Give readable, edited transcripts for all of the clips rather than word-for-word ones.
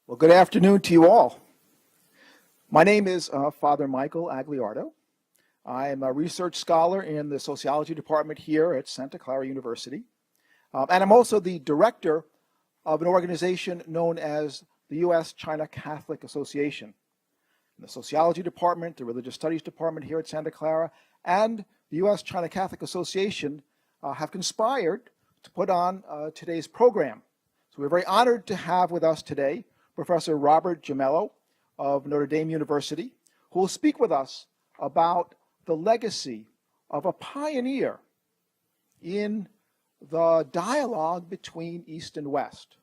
Well, good afternoon to you all. My name is Father Michael Agliardo. I am a research scholar in the sociology department here at Santa Clara University. And I'm also the director of an organization known as the U.S.-China Catholic Association. The sociology department, the religious studies department here at Santa Clara, and the U.S.-China Catholic Association have conspired to put on today's program. So we're very honored to have with us today Professor Robert Gimello of Notre Dame University, who will speak with us about the legacy of a pioneer in the dialogue between East and West,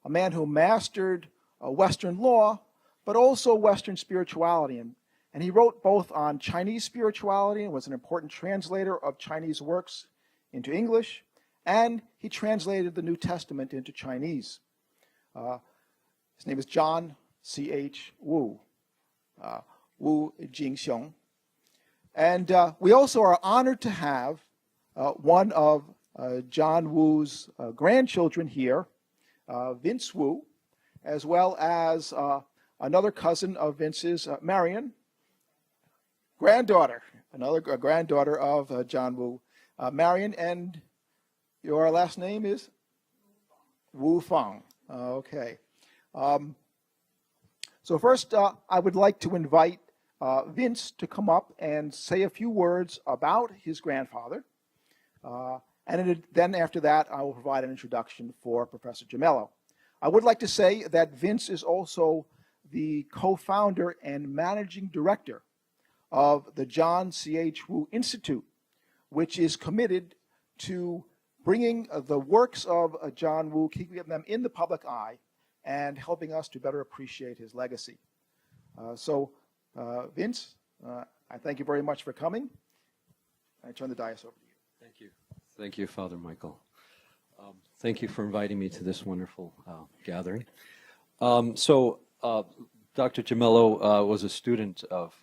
a man who mastered Western law, but also Western spirituality. And he wrote both on Chinese spirituality and was an important translator of Chinese works into English, and he translated the New Testament into Chinese. His name is John C.H. Wu, Wu Jingxiong. And we also are honored to have one of John Wu's grandchildren here, Vince Wu, as well as another cousin of Vince's, Marion, granddaughter, another granddaughter of John Wu, Marion, and your last name is? Wu Fang. Okay. So first, I would like to invite Vince to come up and say a few words about his grandfather. And then after that, I will provide an introduction for Professor Gimello. I would like to say that Vince is also the co-founder and managing director of the John C.H. Wu Institute, which is committed to bringing the works of John Wu, keeping them in the public eye, and helping us to better appreciate his legacy. Vince, I thank you very much for coming. I turn the dais over to you. Thank you. Thank you, Father Michael. Thank you for inviting me to this wonderful gathering. Dr. Gimello was a student of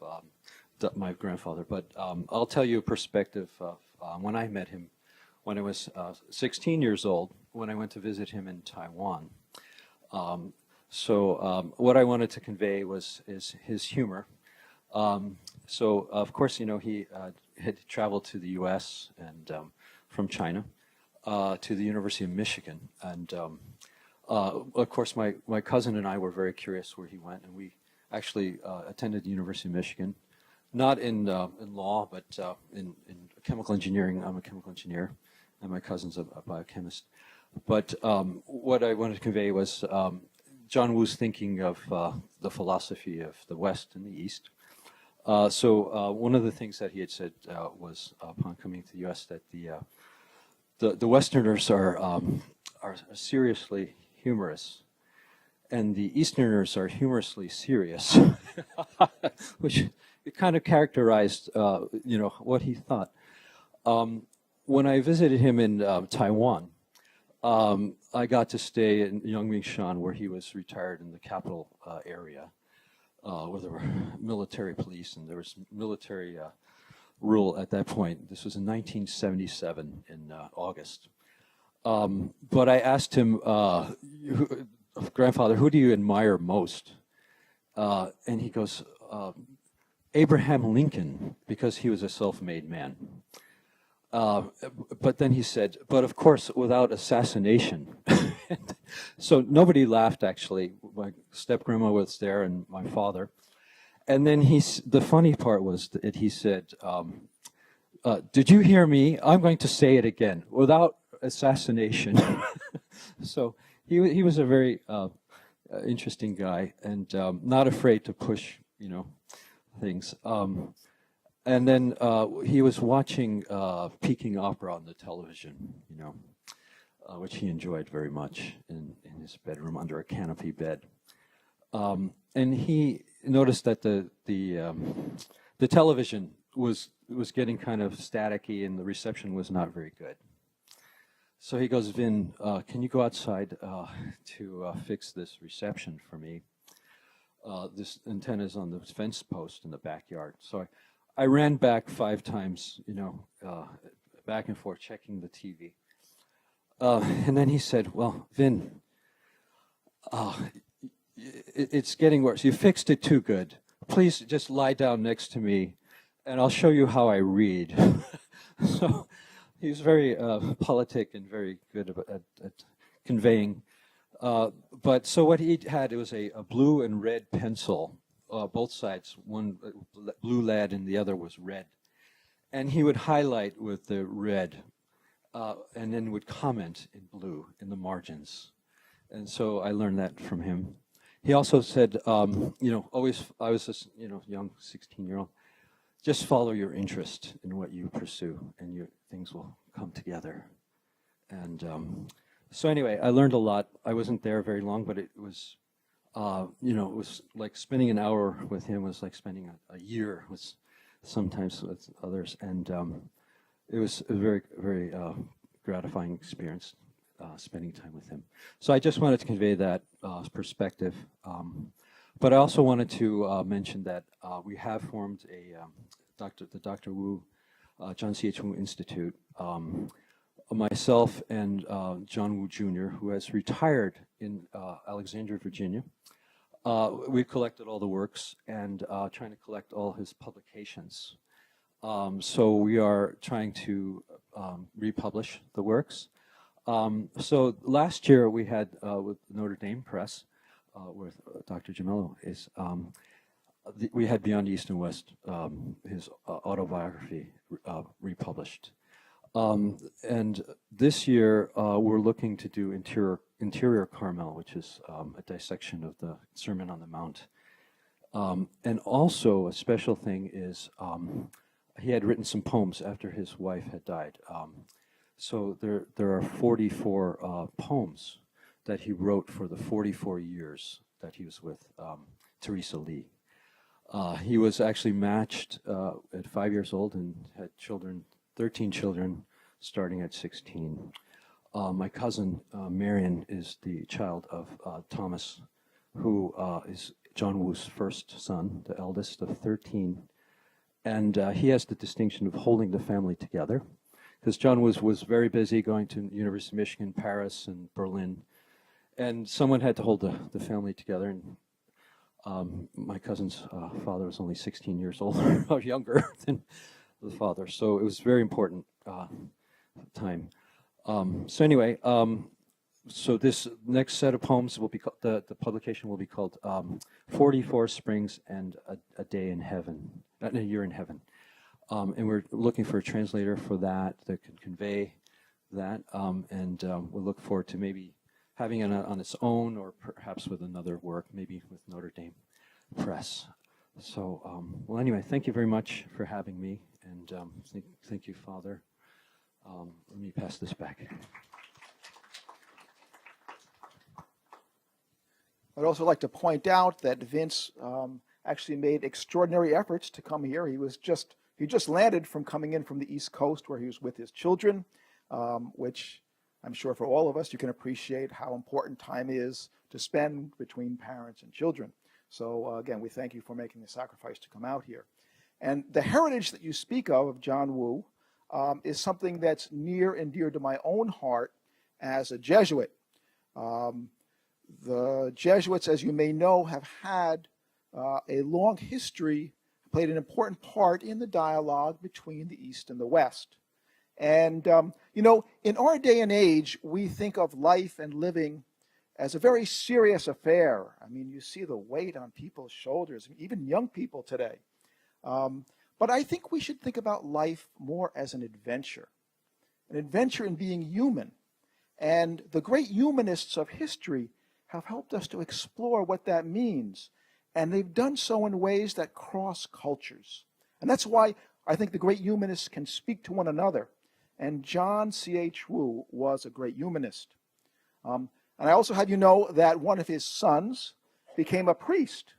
my grandfather, but I'll tell you a perspective of when I met him when I was 16 years old, when I went to visit him in Taiwan. What I wanted to convey is his humor. Of course, you know, he had traveled to the U.S. and from China to the University of Michigan. And of course, my cousin and I were very curious where he went, and we actually attended the University of Michigan, not in law, but in chemical engineering. I'm a chemical engineer, and my cousin's a biochemist. But what I wanted to convey was John Wu's thinking of the philosophy of the West and the East. One of the things that he had said was, upon coming to the U.S., that the Westerners are seriously humorous, and the Easterners are humorously serious, which it kind of characterized, what he thought. When I visited him in Taiwan, I got to stay in Yangmingshan, where he was retired in the capital area, where there were military police and there was military rule at that point. This was in 1977 in August. But I asked him, Grandfather, who do you admire most? And he goes, Abraham Lincoln, because he was a self-made man. But then he said, but of course, without assassination. So nobody laughed, actually. My step-grandma was there and my father. And then the funny part was that he said, did you hear me? I'm going to say it again, without assassination. So he was a very interesting guy, and not afraid to push, things. And then he was watching Peking opera on the television, which he enjoyed very much in his bedroom under a canopy bed. And he noticed that the television was getting kind of staticky and the reception was not very good. So he goes, Vin, can you go outside to fix this reception for me? This antenna's on the fence post in the backyard. So I ran back 5 times, back and forth, checking the TV. And then he said, well, Vin, it's getting worse. You fixed it too good. Please just lie down next to me, and I'll show you how I read." So he was very politic and very good at conveying. But so what he had, it was a blue and red pencil, both sides, one blue lead and the other was red. And he would highlight with the red and then would comment in blue in the margins. And so I learned that from him. He also said, always, I was this, young 16-year-old, just follow your interest in what you pursue and things will come together. And so anyway, I learned a lot. I wasn't there very long, but it was, it was like spending an hour with him was like spending a year with sometimes with others. And it was a very, very gratifying experience spending time with him. So I just wanted to convey that perspective. But I also wanted to mention that we have formed the Dr. Wu, John C.H. Wu Institute. Myself and John Wu Jr., who has retired in Alexandria, Virginia. We collected all the works and trying to collect all his publications. So we are trying to republish the works. So last year we had with Notre Dame Press, with Dr. Gimello, we had Beyond East and West, his autobiography republished. And this year we're looking to do Interior Carmel, which is a dissection of the Sermon on the Mount. And also a special thing is he had written some poems after his wife had died. So there are 44 poems that he wrote for the 44 years that he was with Teresa Lee. He was actually matched at 5 years old and had 13 children starting at 16. My cousin Marion is the child of Thomas, who is John Wu's first son, the eldest of 13. And he has the distinction of holding the family together, because John was very busy going to University of Michigan, Paris, and Berlin. And someone had to hold the family together. And my cousin's father was only 16 years older, or younger than the father. So it was very important time. So anyway, so this next set of poems will be called, the publication will be called 44 Springs and a Day in Heaven, a Year in Heaven. And we're looking for a translator for that can convey that. And we'll look forward to maybe having it on its own or perhaps with another work, maybe with Notre Dame Press. So, well, anyway, thank you very much for having me. And thank you, Father. Let me pass this back. I'd also like to point out that Vince actually made extraordinary efforts to come here. He just landed from coming in from the East Coast where he was with his children, which I'm sure for all of us, you can appreciate how important time is to spend between parents and children. So again, we thank you for making the sacrifice to come out here. And the heritage that you speak of John Wu, is something that's near and dear to my own heart as a Jesuit. The Jesuits, as you may know, have had a long history, played an important part in the dialogue between the East and the West. And, in our day and age, we think of life and living as a very serious affair. I mean, you see the weight on people's shoulders, even young people today. But I think we should think about life more as an adventure in being human. And the great humanists of history have helped us to explore what that means. And they've done so in ways that cross cultures. And that's why I think the great humanists can speak to one another. And John C.H. Wu was a great humanist. And I also have you know that one of his sons became a priest.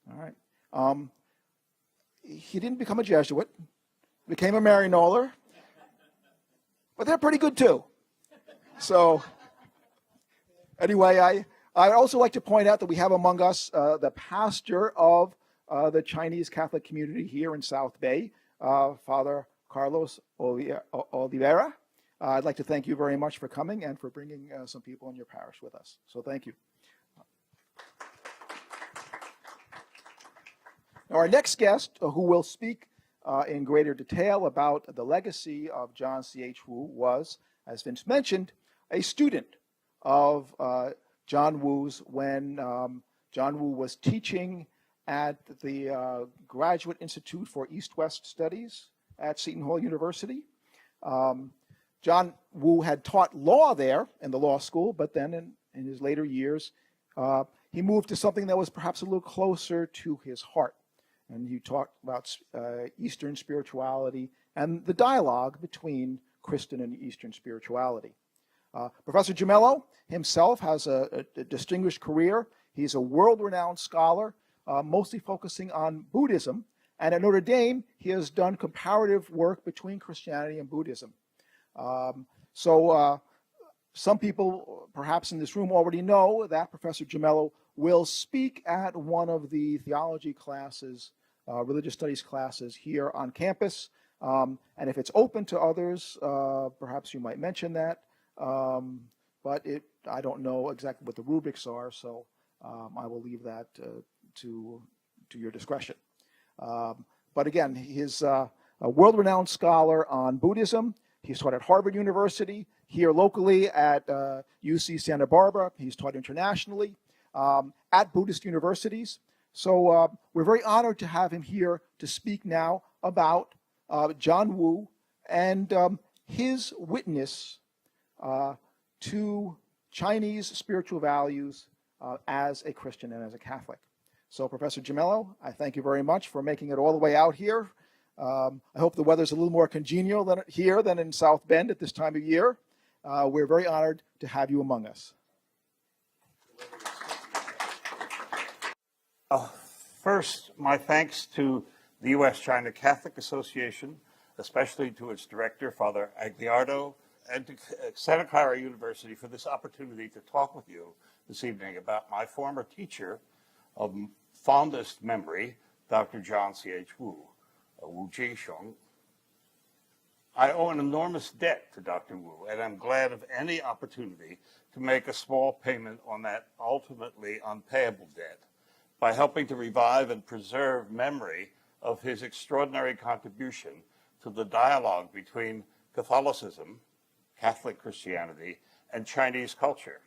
All right. He didn't become a Jesuit, became a Maryknoller, but they're pretty good too. So anyway, I also like to point out that we have among us the pastor of the Chinese Catholic community here in South Bay, Father Carlos Oliveira. I'd like to thank you very much for coming and for bringing some people in your parish with us. So thank you. Now, our next guest, who will speak in greater detail about the legacy of John C.H. Wu, was, as Vince mentioned, a student of John Wu's when John Wu was teaching at the Graduate Institute for East-West Studies at Seton Hall University. John Wu had taught law there in the law school, but then in his later years, he moved to something that was perhaps a little closer to his heart. And he talked about Eastern spirituality and the dialogue between Christian and Eastern spirituality. Professor Gimello himself has a distinguished career. He's a world-renowned scholar, mostly focusing on Buddhism. And at Notre Dame, he has done comparative work between Christianity and Buddhism. Some people, perhaps in this room, already know that Professor Gimello will speak at one of the theology classes, religious studies classes here on campus. And if it's open to others, perhaps you might mention that. But I don't know exactly what the rubrics are, so I will leave that to your discretion. But again, he's a world-renowned scholar on Buddhism. He's taught at Harvard University, here locally at UC Santa Barbara. He's taught internationally at Buddhist universities. So we're very honored to have him here to speak now about John Wu and his witness to Chinese spiritual values as a Christian and as a Catholic. So Professor Gimello, I thank you very much for making it all the way out here. I hope the weather's a little more congenial than in South Bend at this time of year. We're very honored to have you among us. First, my thanks to the U.S.-China Catholic Association, especially to its director, Father Agliardo, and to Santa Clara University for this opportunity to talk with you this evening about my former teacher of fondest memory, Dr. John C.H. Wu, Wu Jingxiong. I owe an enormous debt to Dr. Wu, and I'm glad of any opportunity to make a small payment on that ultimately unpayable debt by helping to revive and preserve memory of his extraordinary contribution to the dialogue between Catholicism, Catholic Christianity, and Chinese culture,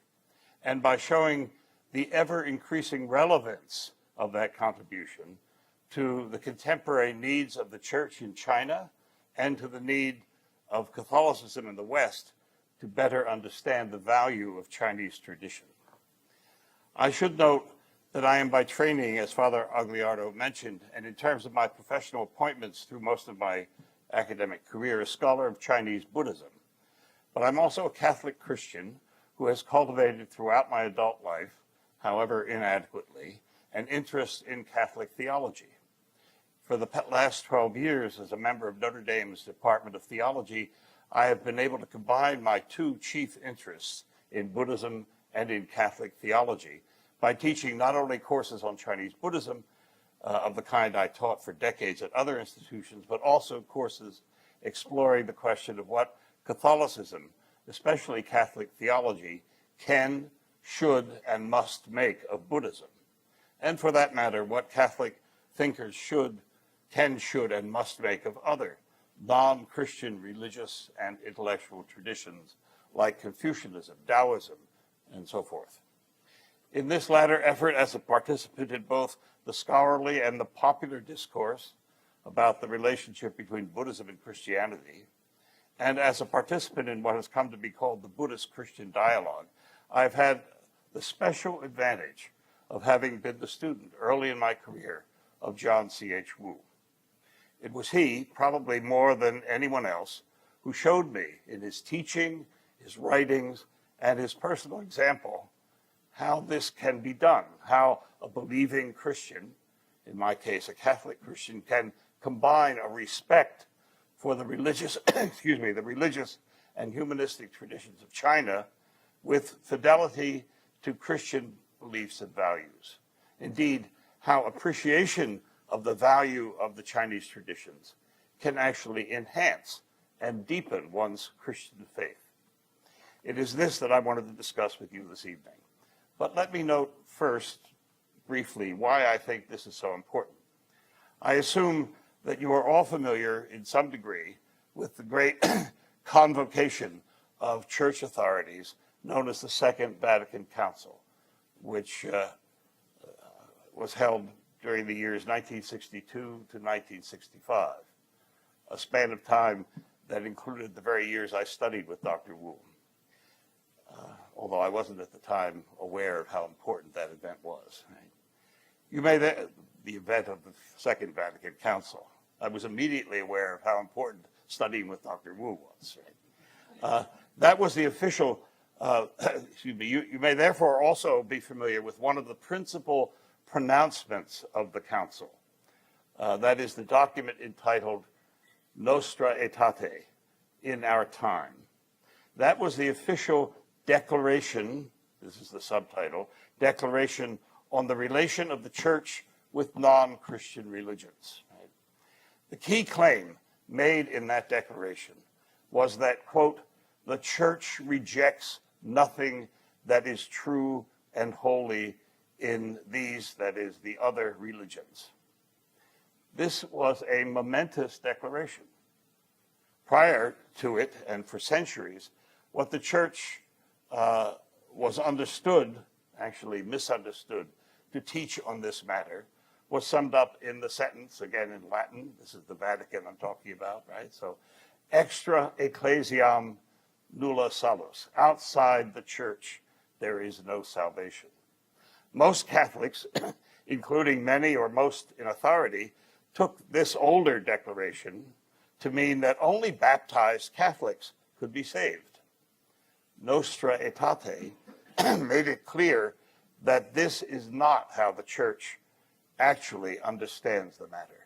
and by showing the ever-increasing relevance of that contribution to the contemporary needs of the Church in China and to the need of Catholicism in the West to better understand the value of Chinese tradition. I should note that I am by training, as Father Agliardo mentioned, and in terms of my professional appointments through most of my academic career, a scholar of Chinese Buddhism. But I'm also a Catholic Christian who has cultivated throughout my adult life, however inadequately, an interest in Catholic theology. For the last 12 years, as a member of Notre Dame's Department of Theology, I have been able to combine my two chief interests in Buddhism and in Catholic theology by teaching not only courses on Chinese Buddhism of the kind I taught for decades at other institutions, but also courses exploring the question of what Catholicism, especially Catholic theology, can, should, and must make of Buddhism. And for that matter, what Catholic thinkers can, should, and must make of other non-Christian religious and intellectual traditions like Confucianism, Taoism, and so forth. In this latter effort, as a participant in both the scholarly and the popular discourse about the relationship between Buddhism and Christianity, and as a participant in what has come to be called the Buddhist-Christian dialogue, I've had the special advantage of having been the student early in my career of John C.H. Wu. It was he, probably more than anyone else, who showed me in his teaching, his writings, and his personal example how this can be done, how a believing Christian, in my case a Catholic Christian, can combine a respect for the religious, the religious and humanistic traditions of China with fidelity to Christian beliefs and values. Indeed, how appreciation of the value of the Chinese traditions can actually enhance and deepen one's Christian faith. It is this that I wanted to discuss with you this evening. But let me note first, briefly, why I think this is so important. I assume that you are all familiar in some degree with the great convocation of church authorities known as the Second Vatican Council, which was held during the years 1962 to 1965, a span of time that included the very years I studied with Dr. Wu, although I wasn't at the time aware of how important that event was. Right? You may, the event of the Second Vatican Council. I was immediately aware of how important studying with Dr. Wu was. Right? That was the official, excuse me, you may therefore also be familiar with one of the principal pronouncements of the Council. That is the document entitled Nostra Aetate, in our time. That was the official declaration, this is the subtitle, declaration on the relation of the church with non-Christian religions. Right? The key claim made in that declaration was that, quote, the church rejects nothing that is true and holy in these, that is, the other religions. This was a momentous declaration. Prior to it, and for centuries, what the church was understood, actually misunderstood, to teach on this matter was summed up in the sentence, again in Latin, this is the Vatican I'm talking about, right? So, extra ecclesiam nulla salus. Outside the church, there is no salvation. Most Catholics, including many or most in authority, took this older declaration to mean that only baptized Catholics could be saved. Nostra Aetate made it clear that this is not how the church actually understands the matter.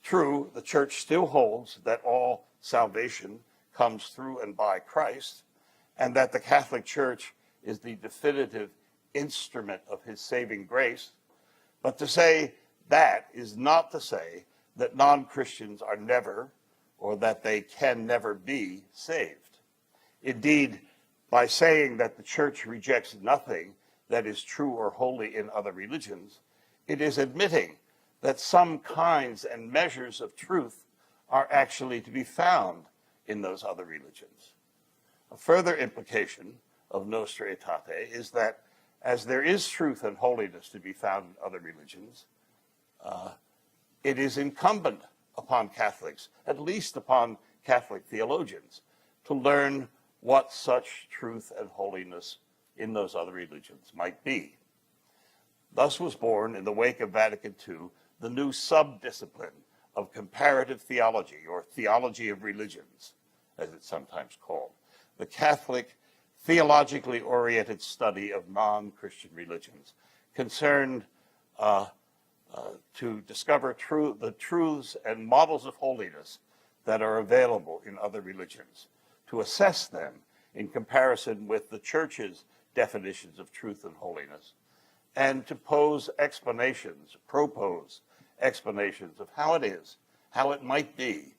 True, the church still holds that all salvation comes through and by Christ, and that the Catholic Church is the definitive instrument of his saving grace. But to say that is not to say that non-Christians are never, or that they can never be, saved. Indeed, by saying that the church rejects nothing that is true or holy in other religions, it is admitting that some kinds and measures of truth are actually to be found in those other religions. A further implication of Nostra Aetate is that as there is truth and holiness to be found in other religions, it is incumbent upon Catholics, at least upon Catholic theologians, to learn what such truth and holiness in those other religions might be. Thus was born, in the wake of Vatican II, the new sub-discipline of comparative theology, or theology of religions, as it's sometimes called, the Catholic theologically oriented study of non-Christian religions, concerned to discover the truths and models of holiness that are available in other religions, to assess them in comparison with the church's definitions of truth and holiness, and to propose explanations of how it is, how it might be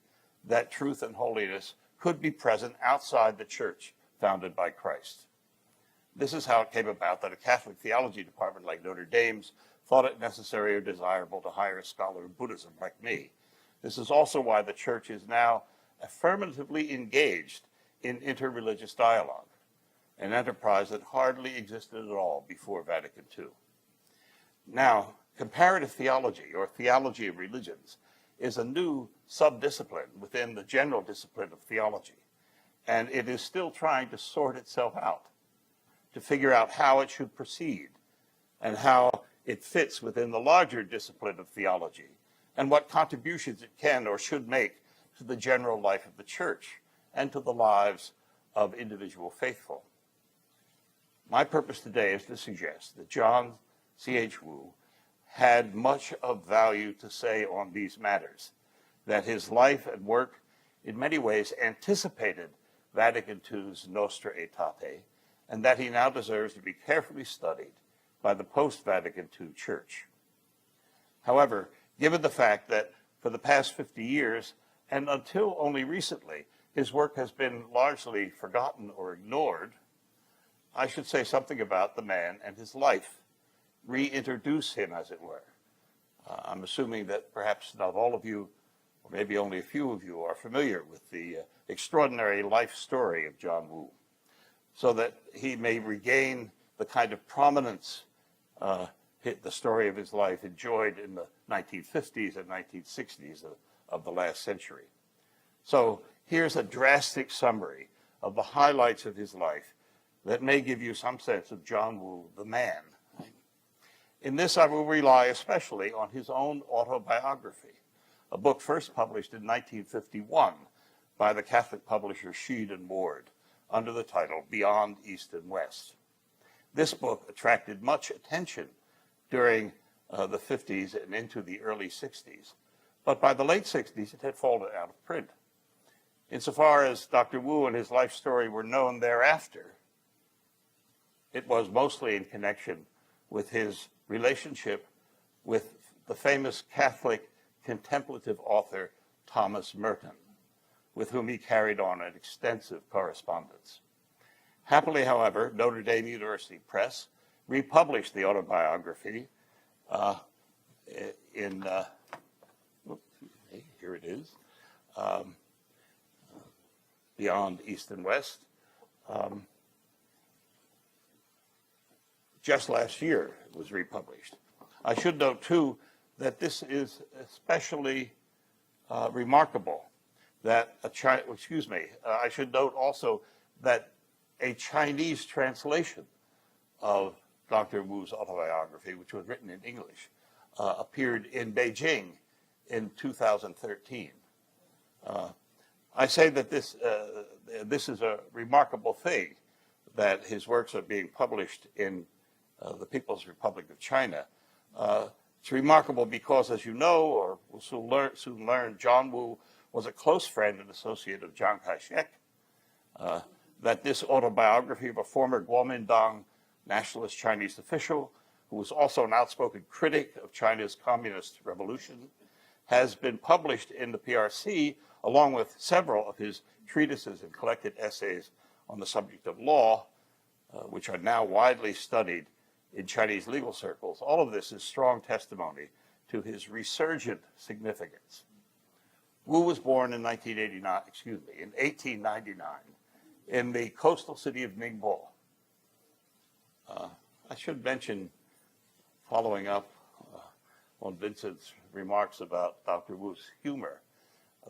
that truth and holiness could be present outside the church founded by Christ. This is how it came about that a Catholic theology department like Notre Dame's thought it necessary or desirable to hire a scholar of Buddhism like me. This is also why the church is now affirmatively engaged in interreligious dialogue, an enterprise that hardly existed at all before Vatican II. Now, comparative theology, or theology of religions, is a new sub-discipline within the general discipline of theology, and it is still trying to sort itself out, to figure out how it should proceed, and how it fits within the larger discipline of theology, and what contributions it can or should make to the general life of the church and to the lives of individual faithful. My purpose today is to suggest that John C.H. Wu had much of value to say on these matters, that his life and work in many ways anticipated Vatican II's Nostra Aetate, and that he now deserves to be carefully studied by the post-Vatican II Church. However, given the fact that for the past 50 years, and until only recently, his work has been largely forgotten or ignored, I should say something about the man and his life, reintroduce him, as it were. I'm assuming that perhaps not all of you, or maybe only a few of you, are familiar with the extraordinary life story of John Woo, so that he may regain the kind of prominence the story of his life enjoyed in the 1950s and 1960s of the last century. So here's a drastic summary of the highlights of his life that may give you some sense of John Woo, the man. In this, I will rely especially on his own autobiography, a book first published in 1951 by the Catholic publisher Sheed and Ward under the title Beyond East and West. This book attracted much attention during the 50s and into the early 60s, but by the late 60s it had fallen out of print. Insofar as Dr. Woo and his life story were known thereafter, it was mostly in connection with his relationship with the famous Catholic contemplative author Thomas Merton, with whom he carried on an extensive correspondence. Happily, however, Notre Dame University Press republished the autobiography here it is, Beyond East and West, just last year it was republished. I should note, too, that this is especially remarkable that I should note also that a Chinese translation of Dr. Woo's autobiography, which was written in English, appeared in Beijing in 2013. I say that this is a remarkable thing, that his works are being published in the People's Republic of China. It's remarkable because, as you know, or will soon learn, John Woo was a close friend and associate of Chiang Kai-shek, that this autobiography of a former Kuomintang nationalist Chinese official, who was also an outspoken critic of China's communist revolution, has been published in the PRC, along with several of his treatises and collected essays on the subject of law, which are now widely studied in Chinese legal circles. All of this is strong testimony to his resurgent significance. Wu was born in 1899 in the coastal city of Ningbo. I should mention, following up on Vincent's remarks about Dr. Wu's humor,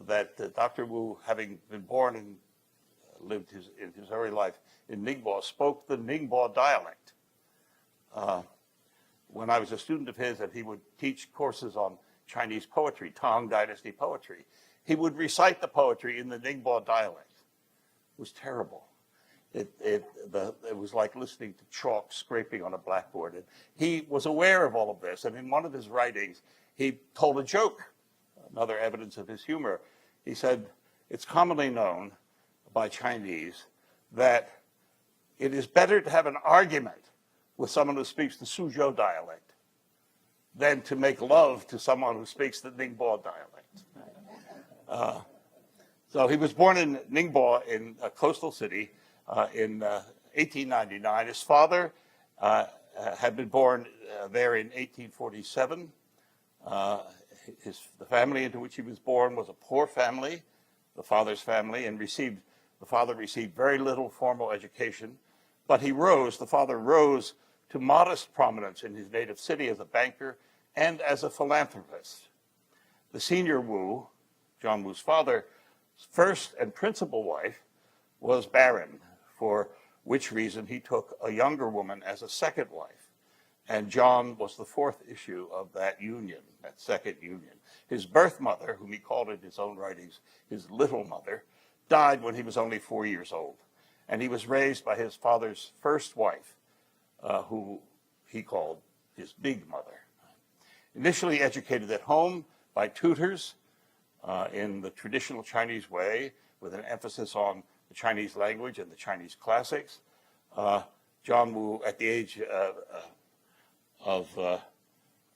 that Dr. Wu, having been born and lived in his early life in Ningbo, spoke the Ningbo dialect. When I was a student of his and he would teach courses on Chinese poetry, Tang Dynasty poetry, he would recite the poetry in the Ningbo dialect. It was terrible. It was like listening to chalk scraping on a blackboard. And he was aware of all of this, and in one of his writings, he told a joke, another evidence of his humor. He said, it's commonly known by Chinese that it is better to have an argument with someone who speaks the Suzhou dialect than to make love to someone who speaks the Ningbo dialect. So he was born in Ningbo, in a coastal city, in 1899. His father had been born there in 1847. The family into which he was born was a poor family, the father's family, and the father received very little formal education, but the father rose to modest prominence in his native city as a banker and as a philanthropist. The senior Wu, John Wu's father, first and principal wife was barren, for which reason he took a younger woman as a second wife. And John was the fourth issue of that union, that second union. His birth mother, whom he called in his own writings his little mother, died when he was only 4 years old. And he was raised by his father's first wife, who he called his big mother. Initially educated at home by tutors in the traditional Chinese way, with an emphasis on the Chinese language and the Chinese classics, John Wu, at the age of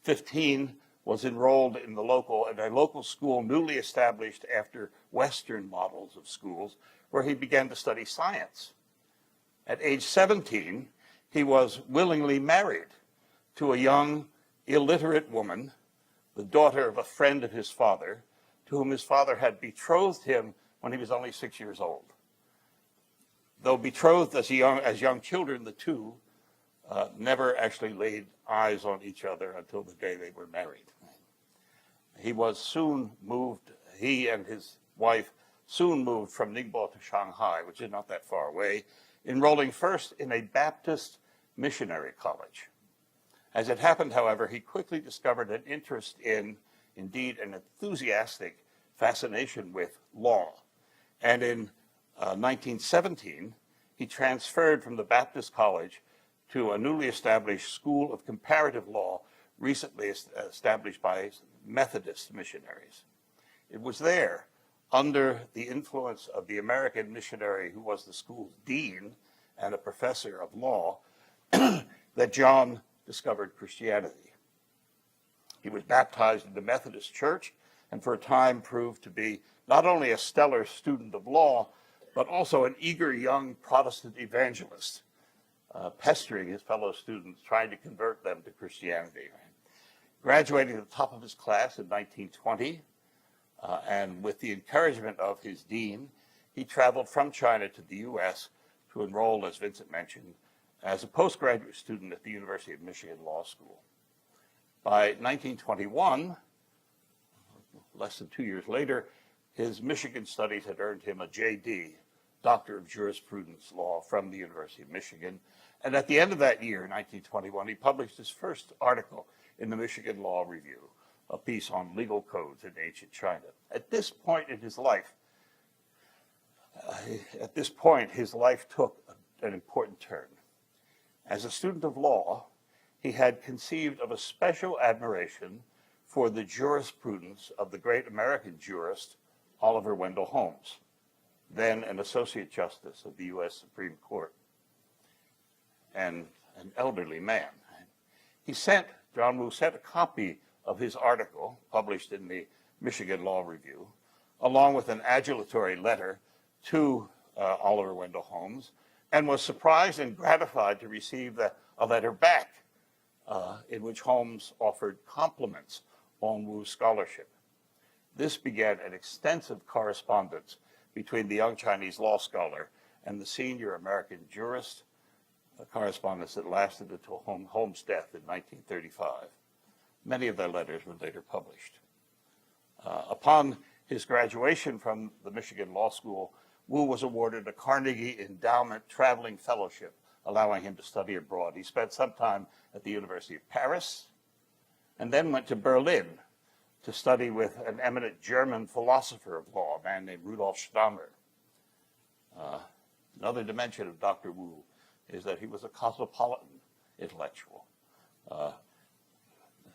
15, was enrolled in a local school newly established after Western models of schools, where he began to study science. At age 17, he was willingly married to a young, illiterate woman, the daughter of a friend of his father, to whom his father had betrothed him when he was only 6 years old. Though betrothed as young children, the two never actually laid eyes on each other until the day they were married. He and his wife soon moved from Ningbo to Shanghai, which is not that far away, enrolling first in a Baptist missionary college. As it happened, however, he quickly discovered an interest in, indeed an enthusiastic fascination with law. And in 1917, he transferred from the Baptist College to a newly established School of Comparative Law, recently established by Methodist missionaries. It was there, under the influence of the American missionary who was the school's dean and a professor of law, that John discovered Christianity. He was baptized in the Methodist Church and for a time proved to be not only a stellar student of law, but also an eager young Protestant evangelist, pestering his fellow students, trying to convert them to Christianity. Graduating at the top of his class in 1920, and with the encouragement of his dean, he traveled from China to the U.S. to enroll, as Vincent mentioned, as a postgraduate student at the University of Michigan Law School. By 1921, less than 2 years later, his Michigan studies had earned him a J.D., Doctor of Jurisprudence Law, from the University of Michigan. And at the end of that year, 1921, he published his first article in the Michigan Law Review, a piece on legal codes in ancient China. At this point in his life, his life took an important turn. As a student of law, he had conceived of a special admiration for the jurisprudence of the great American jurist, Oliver Wendell Holmes, then an Associate Justice of the U.S. Supreme Court, and an elderly man. John Wu sent a copy of his article, published in the Michigan Law Review, along with an adulatory letter to Oliver Wendell Holmes, and was surprised and gratified to receive a letter back in which Holmes offered compliments on Wu's scholarship. This began an extensive correspondence between the young Chinese law scholar and the senior American jurist, a correspondence that lasted until Holmes' death in 1935. Many of their letters were later published. Upon his graduation from the Michigan Law School, Wu was awarded a Carnegie Endowment Traveling Fellowship, allowing him to study abroad. He spent some time at the University of Paris and then went to Berlin to study with an eminent German philosopher of law, a man named Rudolf Stammer. Another dimension of Dr. Wu is that he was a cosmopolitan intellectual,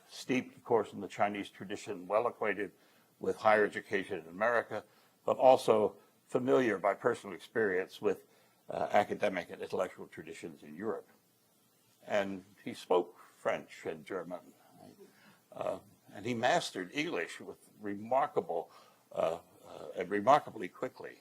steeped, of course, in the Chinese tradition, well acquainted with higher education in America, but also familiar by personal experience with academic and intellectual traditions in Europe. And he spoke French and German, and he mastered English with remarkably quickly.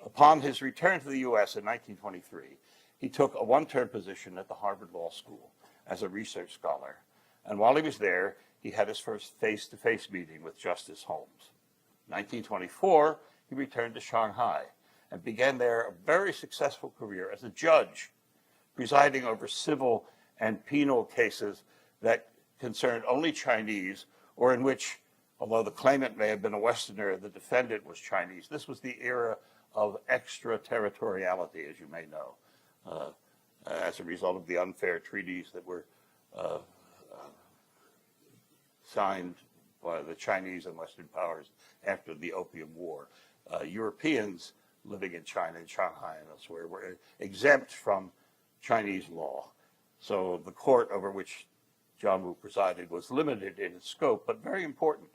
Upon his return to the U.S. in 1923, he took a one-term position at the Harvard Law School as a research scholar. And while he was there, he had his first face-to-face meeting with Justice Holmes. In 1924, he returned to Shanghai and began there a very successful career as a judge, presiding over civil and penal cases that concerned only Chinese, or in which, although the claimant may have been a Westerner, the defendant was Chinese. This was the era of extraterritoriality, as you may know, as a result of the unfair treaties that were signed by the Chinese and Western powers after the Opium War. Europeans living in China and Shanghai and elsewhere were exempt from Chinese law. So the court over which John Wu presided was limited in its scope, but very important.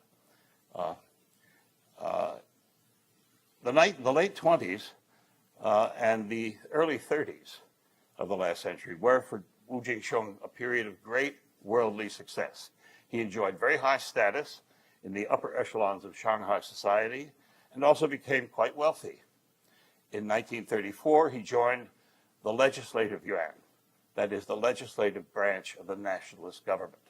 The late 20s and the early 30s of the last century were for Wu Jingsheng a period of great worldly success. He enjoyed very high status in the upper echelons of Shanghai society and also became quite wealthy. In 1934, he joined the Legislative Yuan, that is the legislative branch of the nationalist government.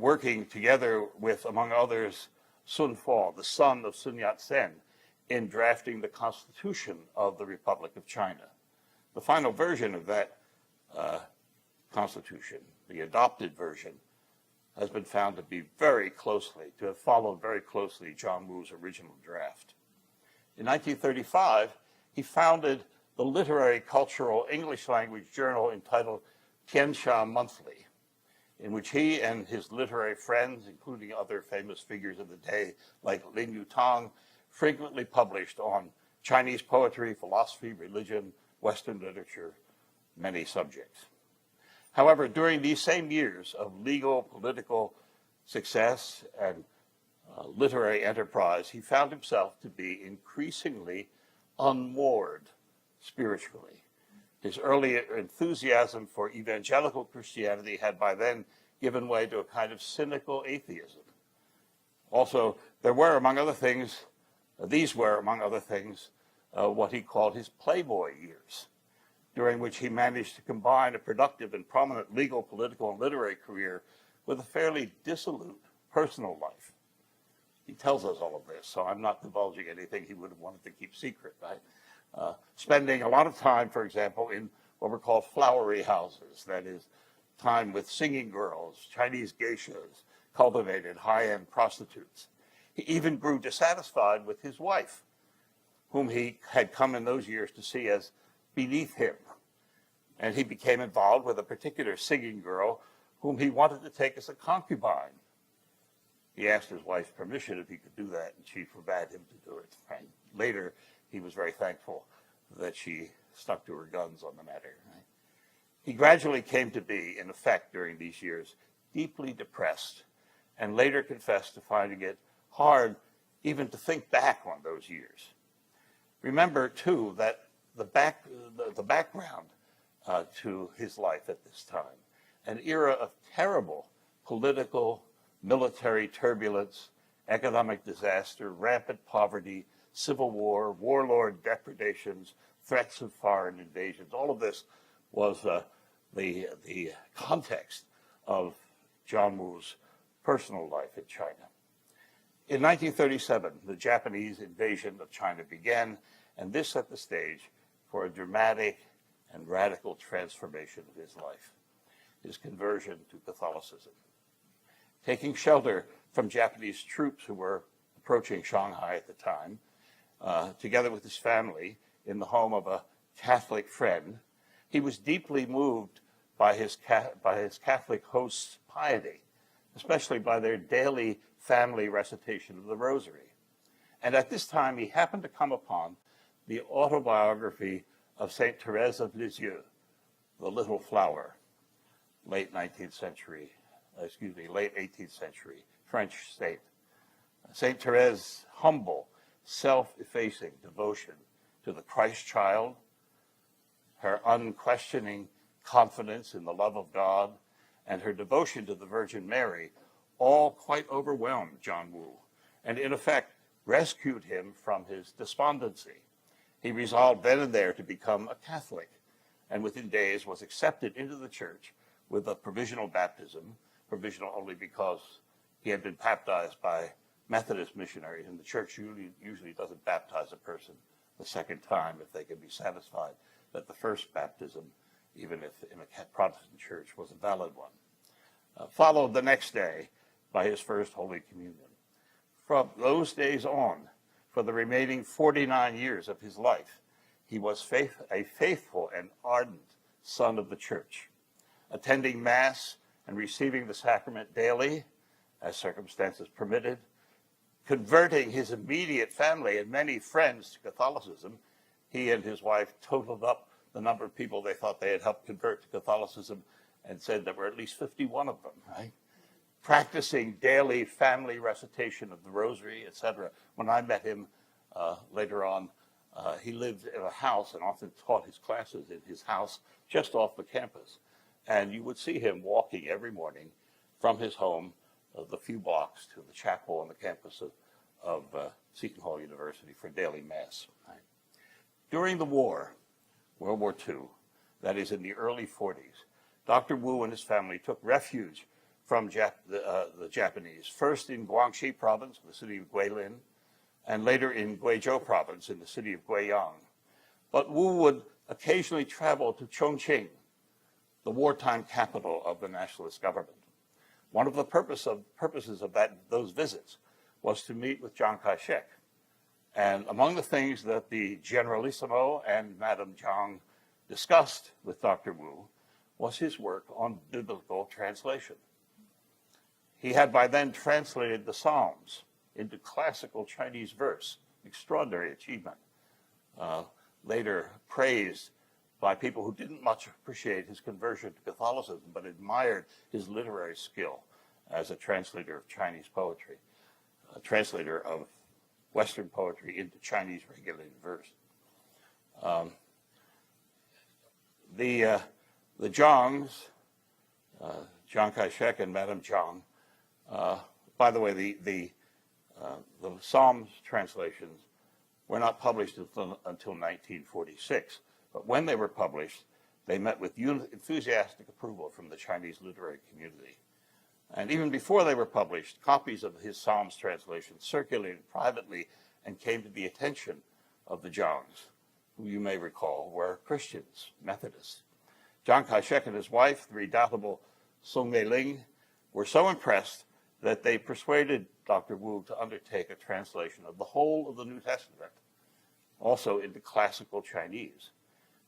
working together with, among others, Sun Fa, the son of Sun Yat-sen, in drafting the Constitution of the Republic of China. The final version of that Constitution, the adopted version, has been found to be to have followed very closely John Woo's original draft. In 1935, he founded the literary cultural English language journal entitled Tianxia Monthly, in which he and his literary friends, including other famous figures of the day like Lin Yutang, frequently published on Chinese poetry, philosophy, religion, Western literature, many subjects. However, during these same years of legal, political success and literary enterprise, he found himself to be increasingly unmoored spiritually. His early enthusiasm for evangelical Christianity had by then given way to a kind of cynical atheism. Also, these were, among other things, what he called his playboy years, during which he managed to combine a productive and prominent legal, political, and literary career with a fairly dissolute personal life. He tells us all of this, so I'm not divulging anything he would have wanted to keep secret, right? Spending a lot of time, for example, in what were called flowery houses, that is, time with singing girls, Chinese geishas, cultivated high-end prostitutes. He even grew dissatisfied with his wife, whom he had come in those years to see as beneath him. And he became involved with a particular singing girl whom he wanted to take as a concubine. He asked his wife's permission if he could do that, and she forbade him to do it. Right? Later, he was very thankful that she stuck to her guns on the matter. Right? He gradually came to be, in effect, during these years, deeply depressed, and later confessed to finding it hard even to think back on those years. Remember, too, that the background to his life at this time, an era of terrible political, military turbulence, economic disaster, rampant poverty, civil war, warlord depredations, threats of foreign invasions. All of this was the context of John Woo's personal life in China. In 1937, the Japanese invasion of China began, and this set the stage for a dramatic and radical transformation of his life, his conversion to Catholicism. Taking shelter from Japanese troops who were approaching Shanghai at the time, together with his family in the home of a Catholic friend, he was deeply moved by his Catholic hosts' piety, especially by their daily family recitation of the Rosary. And at this time, he happened to come upon the autobiography of Saint Therese of Lisieux, the Little Flower, late 18th century French saint. Saint Therese's humble, self-effacing devotion to the Christ child, her unquestioning confidence in the love of God, and her devotion to the Virgin Mary all quite overwhelmed John Woo, and in effect rescued him from his despondency. He resolved then and there to become a Catholic, and within days was accepted into the church with a provisional baptism, provisional only because he had been baptized by Methodist missionaries, and the church usually doesn't baptize a person the second time if they can be satisfied that the first baptism, even if in a Protestant church, was a valid one. Followed the next day by his first Holy Communion. From those days on, for the remaining 49 years of his life, he was a faithful and ardent son of the church, attending Mass and receiving the sacrament daily, as circumstances permitted, converting his immediate family and many friends to Catholicism. He and his wife totaled up the number of people they thought they had helped convert to Catholicism and said there were at least 51 of them, right? Practicing daily family recitation of the Rosary, etc. When I met him later on, he lived in a house and often taught his classes in his house just off the campus. And you would see him walking every morning from his home, the few blocks, to the chapel on the campus of Seton Hall University for daily Mass. Right? During the war, World War II, that is in the early 40s, Dr. Woo and his family took refuge from the Japanese, first in Guangxi province, the city of Guilin, and later in Guizhou province in the city of Guiyang. But Wu would occasionally travel to Chongqing, the wartime capital of the nationalist government. One of the purposes of those visits was to meet with Chiang Kai-shek. And among the things that the Generalissimo and Madame Jiang discussed with Dr. Wu was his work on biblical translation. He had by then translated the Psalms into classical Chinese verse, extraordinary achievement, later praised by people who didn't much appreciate his conversion to Catholicism, but admired his literary skill as a translator of Chinese poetry, a translator of Western poetry into Chinese regulated verse. The Jiangs, Chiang Kai-shek and Madame Jiang, by the way, the Psalms translations were not published until 1946. But when they were published, they met with enthusiastic approval from the Chinese literary community. And even before they were published, copies of his Psalms translation circulated privately and came to the attention of the Jiangs, who you may recall were Christians, Methodists. Chiang Kai-shek and his wife, the redoubtable Song Mei-ling, were so impressed that they persuaded Dr. Wu to undertake a translation of the whole of the New Testament, also into classical Chinese.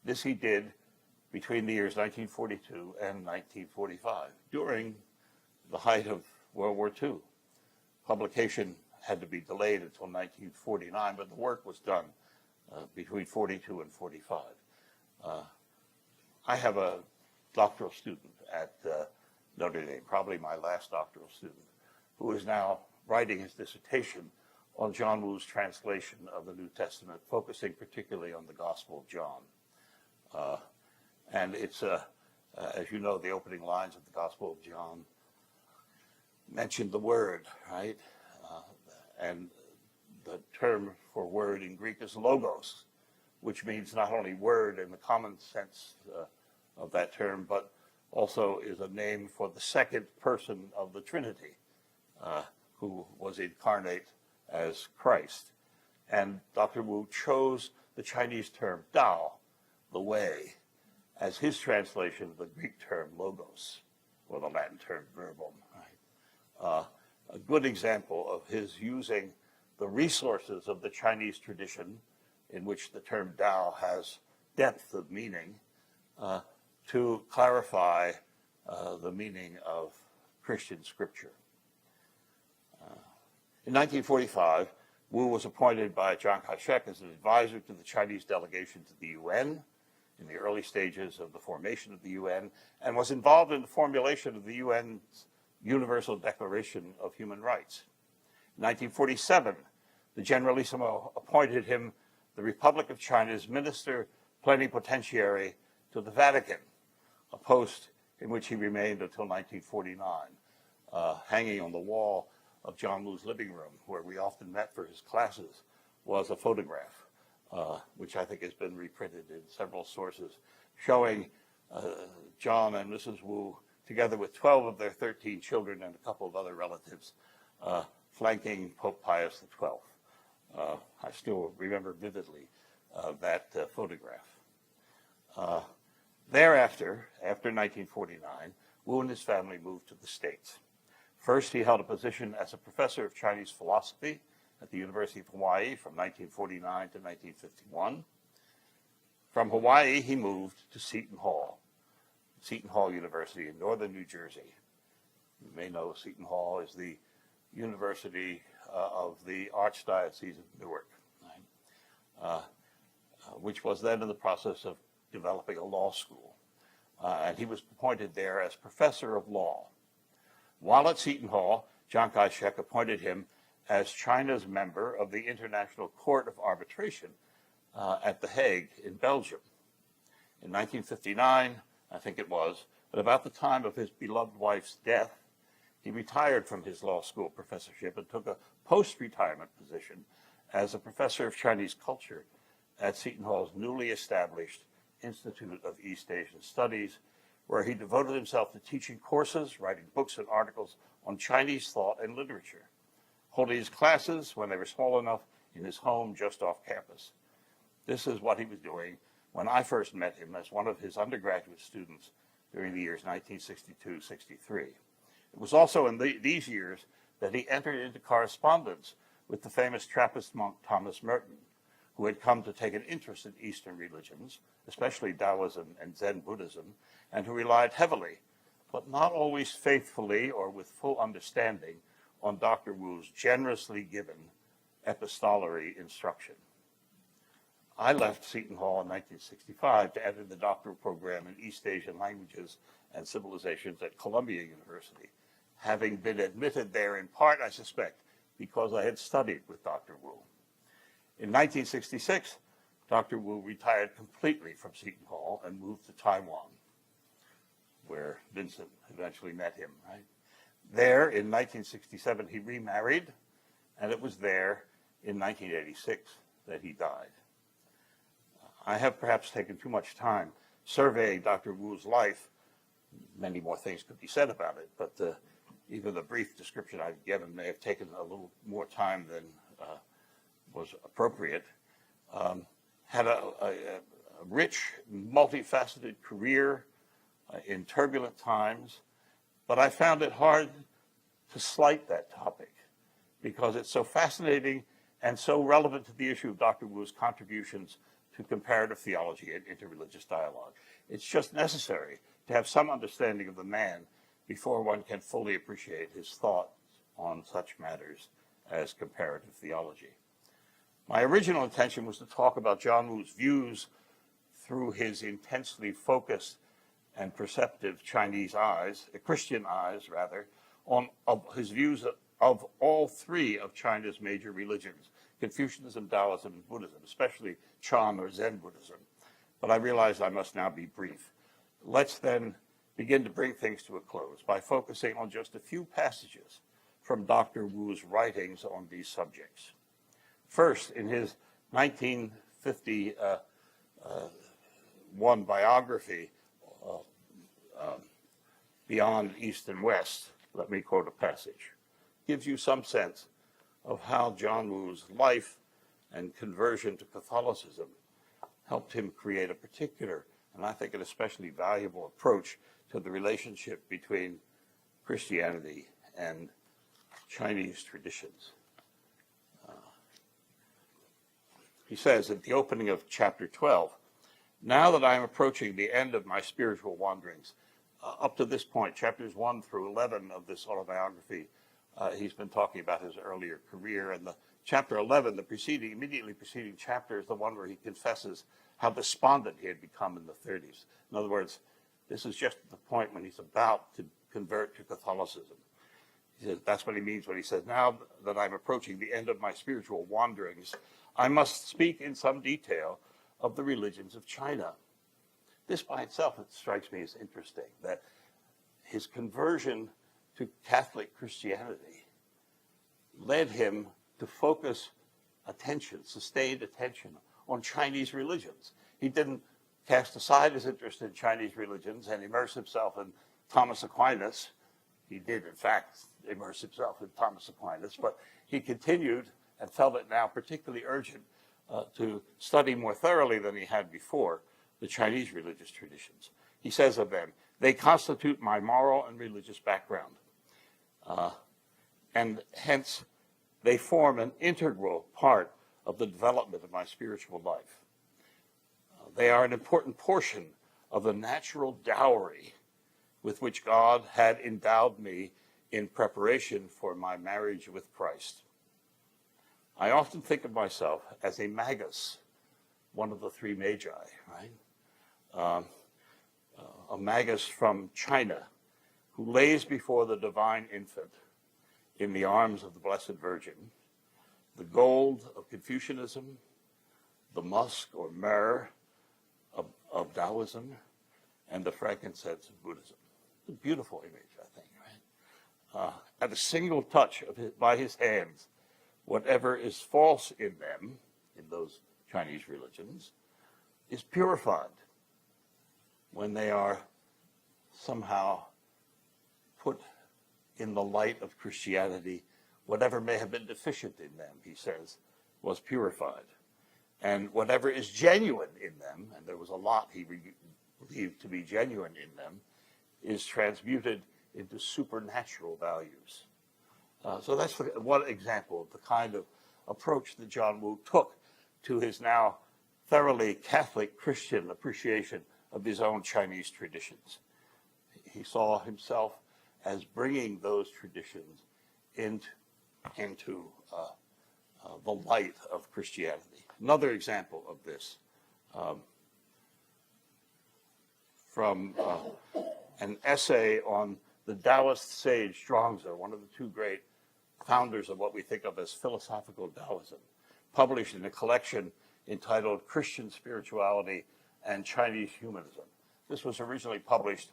This he did between the years 1942 and 1945, during the height of World War II. Publication had to be delayed until 1949, but the work was done between 42 and 45. I have a doctoral student at Notre Dame, probably my last doctoral student, who is now writing his dissertation on John Wu's translation of the New Testament, focusing particularly on the Gospel of John. And it's, as you know, the opening lines of the Gospel of John mentioned the word, right? And the term for word in Greek is logos, which means not only word in the common sense of that term, but also is a name for the second person of the Trinity, who was incarnate as Christ. And Dr. Wu chose the Chinese term Dao, the way, as his translation of the Greek term logos, or the Latin term verbum. Right? A good example of his using the resources of the Chinese tradition, in which the term Tao has depth of meaning, to clarify the meaning of Christian scripture. In 1945, Wu was appointed by Chiang Kai-shek as an advisor to the Chinese delegation to the UN in the early stages of the formation of the UN, and was involved in the formulation of the UN's Universal Declaration of Human Rights. In 1947, the Generalissimo appointed him the Republic of China's Minister Plenipotentiary to the Vatican, a post in which he remained until 1949, hanging on the wall of John Wu's living room, where we often met for his classes, was a photograph, which I think has been reprinted in several sources, showing John and Mrs. Wu, together with 12 of their 13 children and a couple of other relatives, flanking Pope Pius XII. I still remember vividly that photograph. Thereafter, after 1949, Wu and his family moved to the States. First, he held a position as a professor of Chinese philosophy at the University of Hawaii from 1949 to 1951. From Hawaii, he moved to Seton Hall University in northern New Jersey. You may know Seton Hall is the University of the Archdiocese of Newark, right? Which was then in the process of developing a law school. And he was appointed there as professor of law. While at Seton Hall, Chiang Kai-shek appointed him as China's member of the International Court of Arbitration at The Hague in Belgium. In 1959, I think it was, at about the time of his beloved wife's death, he retired from his law school professorship and took a post-retirement position as a professor of Chinese culture at Seton Hall's newly established Institute of East Asian Studies, where he devoted himself to teaching courses, writing books and articles on Chinese thought and literature, holding his classes when they were small enough in his home just off campus. This is what he was doing when I first met him as one of his undergraduate students during the years 1962-63. It was also in these years that he entered into correspondence with the famous Trappist monk Thomas Merton, who had come to take an interest in Eastern religions, especially Taoism and Zen Buddhism, and who relied heavily, but not always faithfully or with full understanding, on Dr. Wu's generously given epistolary instruction. I left Seton Hall in 1965 to enter the doctoral program in East Asian languages and civilizations at Columbia University, having been admitted there in part, I suspect, because I had studied with Dr. Wu. In 1966, Dr. Wu retired completely from Seton Hall and moved to Taiwan, where Vincent eventually met him, right? There, in 1967, he remarried, and it was there in 1986 that he died. I have perhaps taken too much time surveying Dr. Wu's life. Many more things could be said about it, but even the brief description I've given may have taken a little more time than was appropriate. Had a rich, multifaceted career in turbulent times, but I found it hard to slight that topic because it's so fascinating and so relevant to the issue of Dr. Wu's contributions to comparative theology and interreligious dialogue. It's just necessary to have some understanding of the man before one can fully appreciate his thoughts on such matters as comparative theology. My original intention was to talk about John Wu's views through his intensely focused and perceptive Chinese eyes, Christian eyes rather, on his views of all three of China's major religions, Confucianism, Taoism, and Buddhism, especially Chan or Zen Buddhism. But I realized I must now be brief. Let's then begin to bring things to a close by focusing on just a few passages from Dr. Wu's writings on these subjects. First, in his 1951 biography, Beyond East and West, let me quote a passage, gives you some sense of how John Wu's life and conversion to Catholicism helped him create a particular, and I think an especially valuable approach to the relationship between Christianity and Chinese traditions. He says at the opening of chapter 12, now that I am approaching the end of my spiritual wanderings, up to this point, chapters 1 through 11 of this autobiography, he's been talking about his earlier career, and the chapter 11, the immediately preceding chapter, is the one where he confesses how despondent he had become in the 30s. In other words, this is just the point when he's about to convert to Catholicism. He says, that's what he means when he says, now that I'm approaching the end of my spiritual wanderings, I must speak in some detail of the religions of China. This by itself, it strikes me as interesting, that his conversion to Catholic Christianity led him to focus attention, sustained attention, on Chinese religions. He didn't cast aside his interest in Chinese religions and immerse himself in Thomas Aquinas. He did, in fact, immerse himself in Thomas Aquinas, but he continued and felt it now particularly urgent to study more thoroughly than he had before the Chinese religious traditions. He says of them, they constitute my moral and religious background, and hence they form an integral part of the development of my spiritual life. They are an important portion of the natural dowry with which God had endowed me in preparation for my marriage with Christ. I often think of myself as a magus, one of the three magi, right? A magus from China who lays before the divine infant in the arms of the Blessed Virgin the gold of Confucianism, the musk or myrrh of Taoism, and the frankincense of Buddhism. It's a beautiful image, I think, right? At a single touch by his hands, whatever is false in them, in those Chinese religions, is purified when they are somehow put in the light of Christianity whatever may have been deficient in them, he says, was purified. And whatever is genuine in them, and there was a lot he believed to be genuine in them, is transmuted into supernatural values. So that's one example of the kind of approach that John Wu took to his now thoroughly Catholic Christian appreciation of his own Chinese traditions. He saw himself as bringing those traditions into the light of Christianity. Another example of this from an essay on the Taoist sage Zhuangzi, one of the two great founders of what we think of as philosophical Taoism, published in a collection entitled Christian Spirituality and Chinese Humanism. This was originally published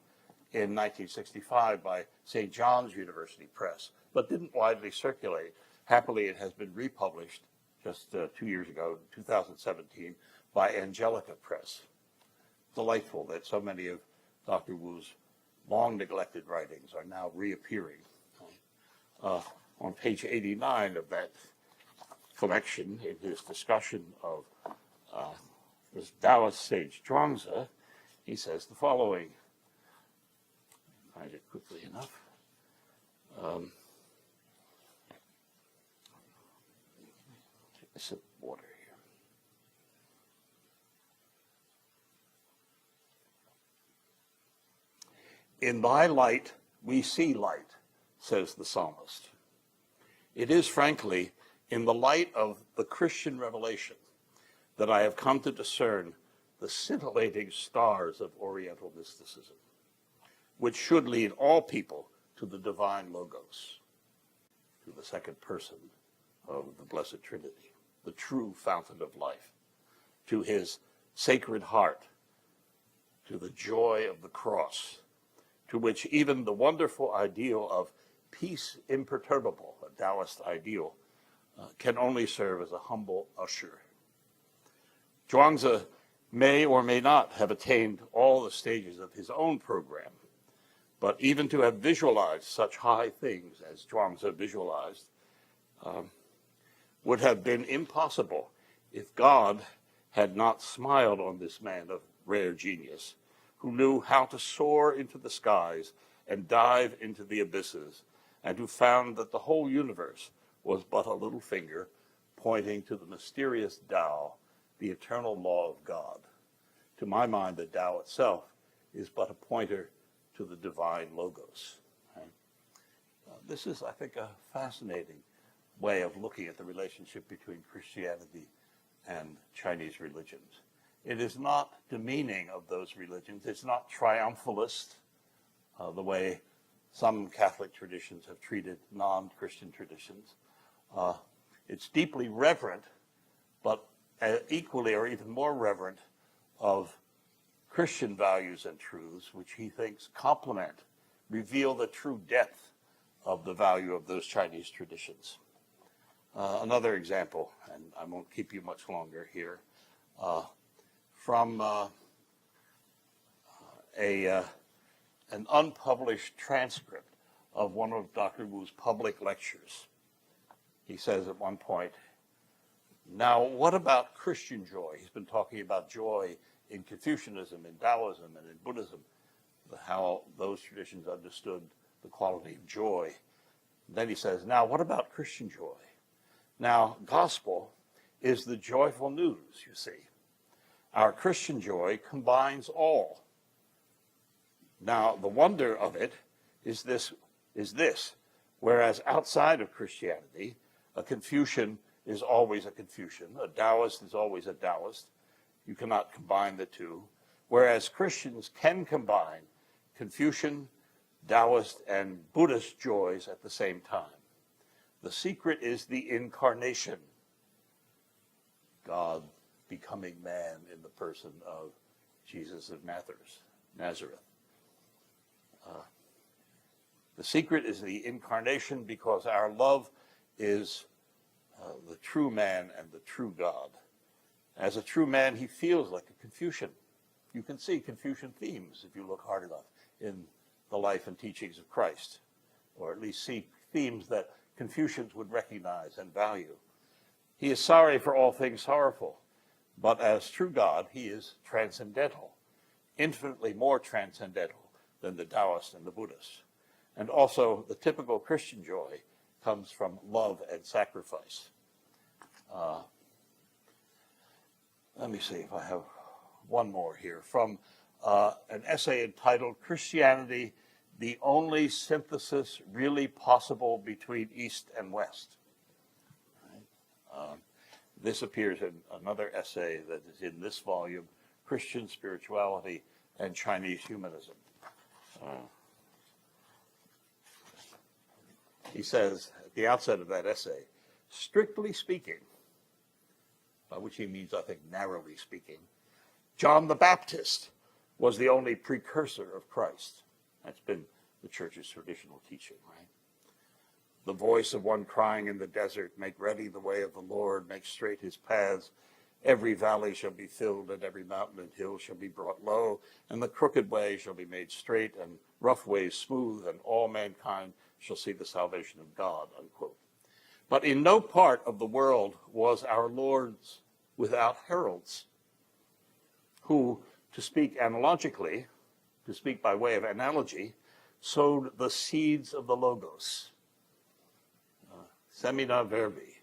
in 1965 by St. John's University Press, but didn't widely circulate. Happily, it has been republished just 2 years ago, 2017, by Angelica Press. Delightful that so many of Dr. Wu's long neglected writings are now reappearing. On page 89 of that collection, in his discussion of this Taoist sage Zhuangzi, he says the following. Find it quickly enough. Take a sip of water here. In thy light we see light, says the psalmist. It is, frankly, in the light of the Christian revelation that I have come to discern the scintillating stars of Oriental mysticism, which should lead all people to the divine Logos, to the second person of the Blessed Trinity, the true fountain of life, to his sacred heart, to the joy of the cross, to which even the wonderful ideal of peace imperturbable, a Taoist ideal, can only serve as a humble usher. Zhuangzi may or may not have attained all the stages of his own program, but even to have visualized such high things as Zhuangzi visualized would have been impossible if God had not smiled on this man of rare genius, who knew how to soar into the skies and dive into the abysses, and who found that the whole universe was but a little finger pointing to the mysterious Tao, the eternal law of God. To my mind, the Tao itself is but a pointer to the divine Logos. Right? This is, I think, a fascinating way of looking at the relationship between Christianity and Chinese religions. It is not demeaning of those religions. It's not triumphalist, the way some Catholic traditions have treated non-Christian traditions. It's deeply reverent, but equally or even more reverent of Christian values and truths, which he thinks complement, reveal the true depth of the value of those Chinese traditions. Another example, and I won't keep you much longer here, from an unpublished transcript of one of Dr. Wu's public lectures. He says at one point, now what about Christian joy? He's been talking about joy in Confucianism, in Taoism, and in Buddhism, how those traditions understood the quality of joy. Then he says, now what about Christian joy? Now, gospel is the joyful news, you see. Our Christian joy combines all. Now, the wonder of it is this, whereas outside of Christianity, a Confucian is always a Confucian, a Taoist is always a Taoist. You cannot combine the two, whereas Christians can combine Confucian, Taoist, and Buddhist joys at the same time. The secret is the incarnation, God becoming man in the person of Jesus of Nazareth. The secret is the incarnation because our love is the true man and the true God. As a true man, he feels like a Confucian. You can see Confucian themes if you look hard enough in the life and teachings of Christ, or at least see themes that Confucians would recognize and value. He is sorry for all things sorrowful, but as true God, he is transcendental, infinitely more transcendental than the Taoists and the Buddhists. And also, the typical Christian joy comes from love and sacrifice. Let me see if I have one more here from an essay entitled Christianity, the Only Synthesis Really Possible Between East and West. This appears in another essay that is in this volume, Christian Spirituality and Chinese Humanism. He says at the outset of that essay, strictly speaking, by which he means, I think, narrowly speaking, John the Baptist was the only precursor of Christ. That's been the church's traditional teaching, right? The voice of one crying in the desert, make ready the way of the Lord, make straight his paths. Every valley shall be filled, and every mountain and hill shall be brought low, and the crooked way shall be made straight, and rough ways smooth, and all mankind shall see the salvation of God, unquote. But in no part of the world was our Lord's without heralds, who, to speak analogically, to speak by way of analogy, sowed the seeds of the Logos. Semina verbi.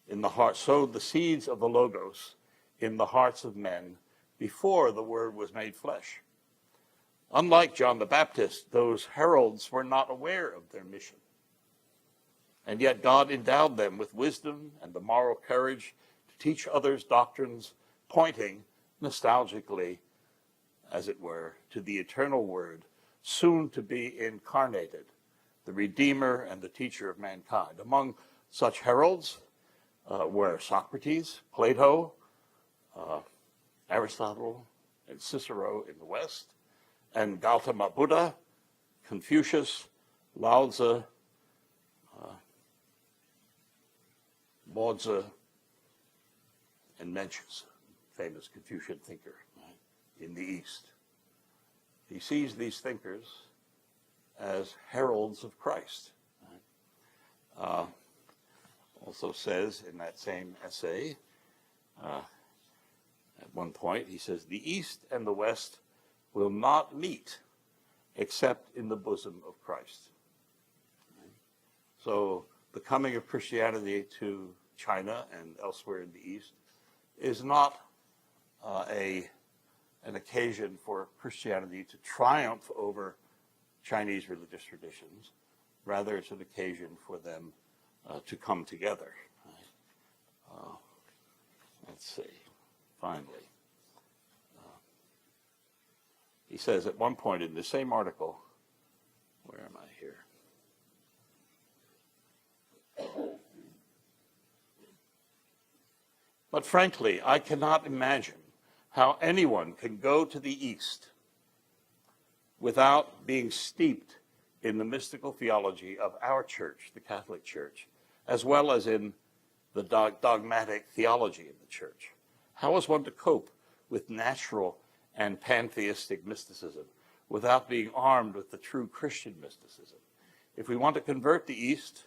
In the heart, sowed the seeds of the Logos in the hearts of men before the Word was made flesh. Unlike John the Baptist, those heralds were not aware of their mission. And yet God endowed them with wisdom and the moral courage to teach others doctrines, pointing nostalgically, as it were, to the eternal Word, soon to be incarnated, the Redeemer and the teacher of mankind. Among such heralds were Socrates, Plato, Aristotle, and Cicero in the West, and Gautama Buddha, Confucius, Lao Tzu, Lao and Mencius, famous Confucian thinker, right, in the East. He sees these thinkers as heralds of Christ. Right? Also says in that same essay, at one point, he says, the East and the West will not meet except in the bosom of Christ. Right? So the coming of Christianity to China and elsewhere in the East is not an occasion for Christianity to triumph over Chinese religious traditions. Rather, it's an occasion for them to come together. Right? Let's see, finally. He says at one point in the same article, where am I here? But frankly, I cannot imagine how anyone can go to the East without being steeped in the mystical theology of our church, the Catholic Church, as well as in the dogmatic theology of the church. How is one to cope with natural and pantheistic mysticism without being armed with the true Christian mysticism? If we want to convert the East,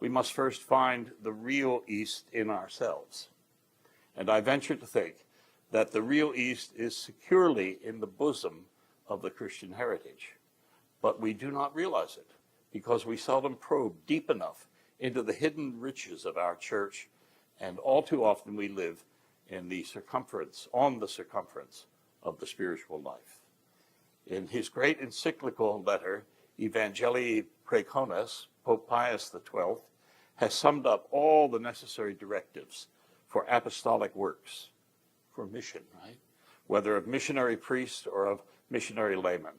we must first find the real East in ourselves. And I venture to think that the real East is securely in the bosom of the Christian heritage. But we do not realize it because we seldom probe deep enough into the hidden riches of our church, and all too often we live in the circumference, on the circumference of the spiritual life. In his great encyclical letter, Evangelii Praeconis, Pope Pius XII has summed up all the necessary directives for apostolic works, for mission, right? Whether of missionary priests or of missionary laymen.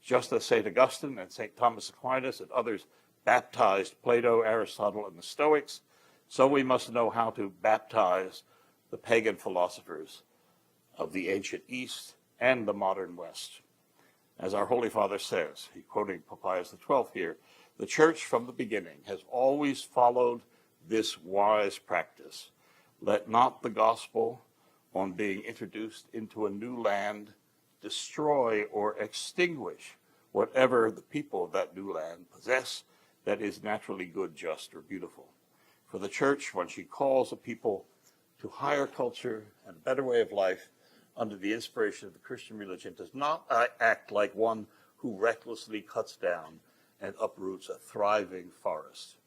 Just as St. Augustine and St. Thomas Aquinas and others baptized Plato, Aristotle, and the Stoics, so we must know how to baptize the pagan philosophers of the ancient East and the modern West. As our Holy Father says, he quoting Pope Pius XII here, the Church from the beginning has always followed this wise practice. Let not the gospel on being introduced into a new land, destroy or extinguish whatever the people of that new land possess that is naturally good, just, or beautiful. For the church, when she calls a people to higher culture and a better way of life under the inspiration of the Christian religion, does not act like one who recklessly cuts down and uproots a thriving forest.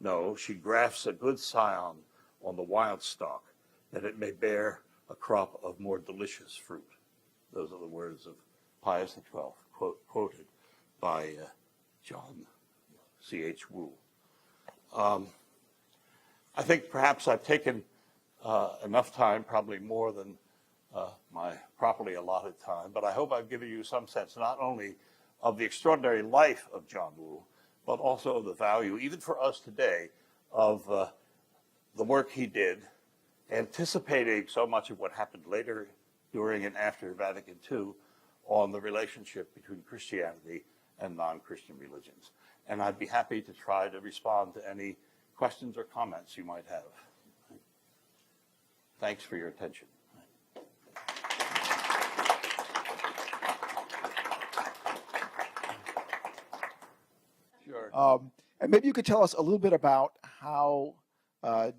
No, she grafts a good scion on the wild stock, that it may bear a crop of more delicious fruit. Those are the words of Pius XII, quoted by John C.H. Wu. I think perhaps I've taken enough time, probably more than my properly allotted time, but I hope I've given you some sense not only of the extraordinary life of John Wu, but also of the value, even for us today, of the work he did, anticipating so much of what happened later, during and after Vatican II, on the relationship between Christianity and non-Christian religions. And I'd be happy to try to respond to any questions or comments you might have. Thanks for your attention. Sure. And maybe you could tell us a little bit about how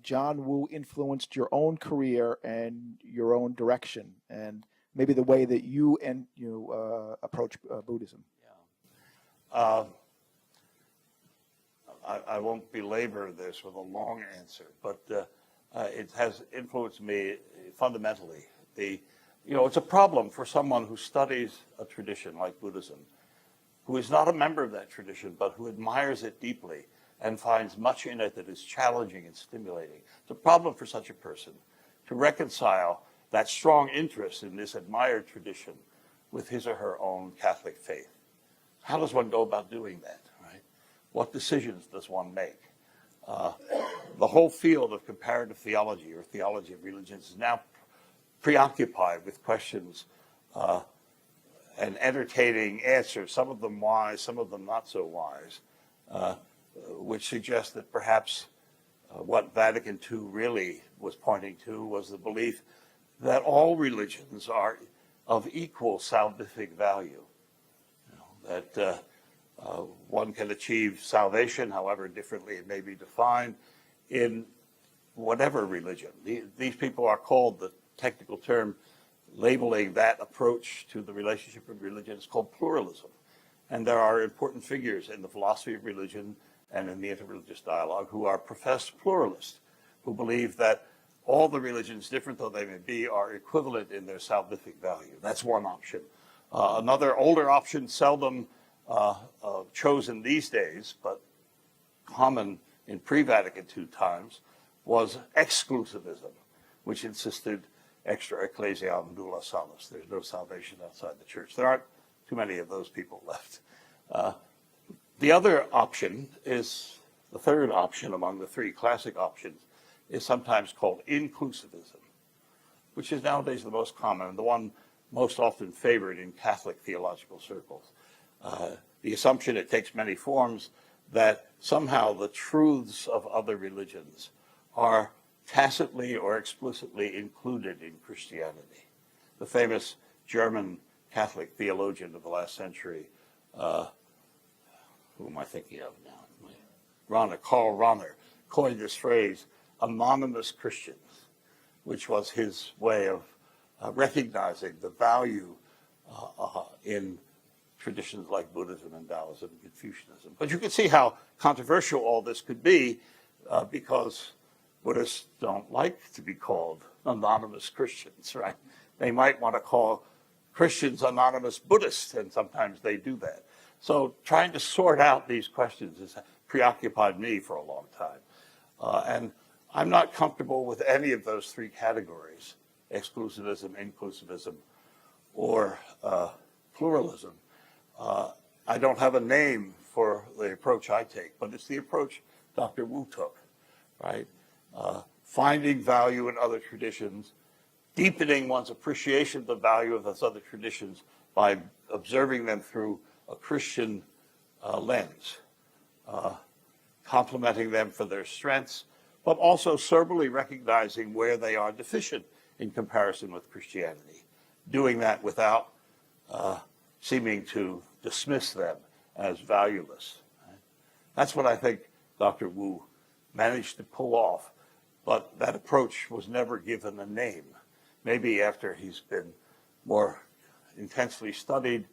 John Wu influenced your own career and your own direction, and maybe the way that you approach Buddhism. Yeah. I won't belabor this with a long answer, but it has influenced me fundamentally. It's a problem for someone who studies a tradition like Buddhism, who is not a member of that tradition, but who admires it deeply and finds much in it that is challenging and stimulating. It's a problem for such a person to reconcile that strong interest in this admired tradition with his or her own Catholic faith. How does one go about doing that, right? What decisions does one make? The whole field of comparative theology, or theology of religions, is now preoccupied with questions and entertaining answers, some of them wise, some of them not so wise, which suggest that perhaps what Vatican II really was pointing to was the belief that all religions are of equal salvific value. That one can achieve salvation, however differently it may be defined, in whatever religion. These people are called, the technical term labeling that approach to the relationship of religion is called pluralism. And there are important figures in the philosophy of religion and in the interreligious dialogue who are professed pluralists, who believe that all the religions, different though they may be, are equivalent in their salvific value. That's one option. Another older option, seldom chosen these days, but common in pre-Vatican II times, was exclusivism, which insisted extra ecclesiam nulla salus. There's no salvation outside the church. There aren't too many of those people left. The other option is, the third option among the three classic options, is sometimes called inclusivism, which is nowadays the most common and the one most often favored in Catholic theological circles. The assumption, it takes many forms, that somehow the truths of other religions are tacitly or explicitly included in Christianity. The famous German Catholic theologian of the last century, who am I thinking of now? Karl Rahner, coined this phrase, anonymous Christians, which was his way of recognizing the value in traditions like Buddhism and Taoism and Confucianism. But you can see how controversial all this could be because Buddhists don't like to be called anonymous Christians, right? They might want to call Christians anonymous Buddhists, and sometimes they do that. So trying to sort out these questions has preoccupied me for a long time. And I'm not comfortable with any of those three categories, exclusivism, inclusivism, or pluralism. I don't have a name for the approach I take, but it's the approach Dr. Wu took, right? Finding value in other traditions, deepening one's appreciation of the value of those other traditions by observing them through a Christian lens, complementing them for their strengths, but also soberly recognizing where they are deficient in comparison with Christianity, doing that without seeming to dismiss them as valueless. That's what I think Dr. Wu managed to pull off, but that approach was never given a name. Maybe after he's been more intensely studied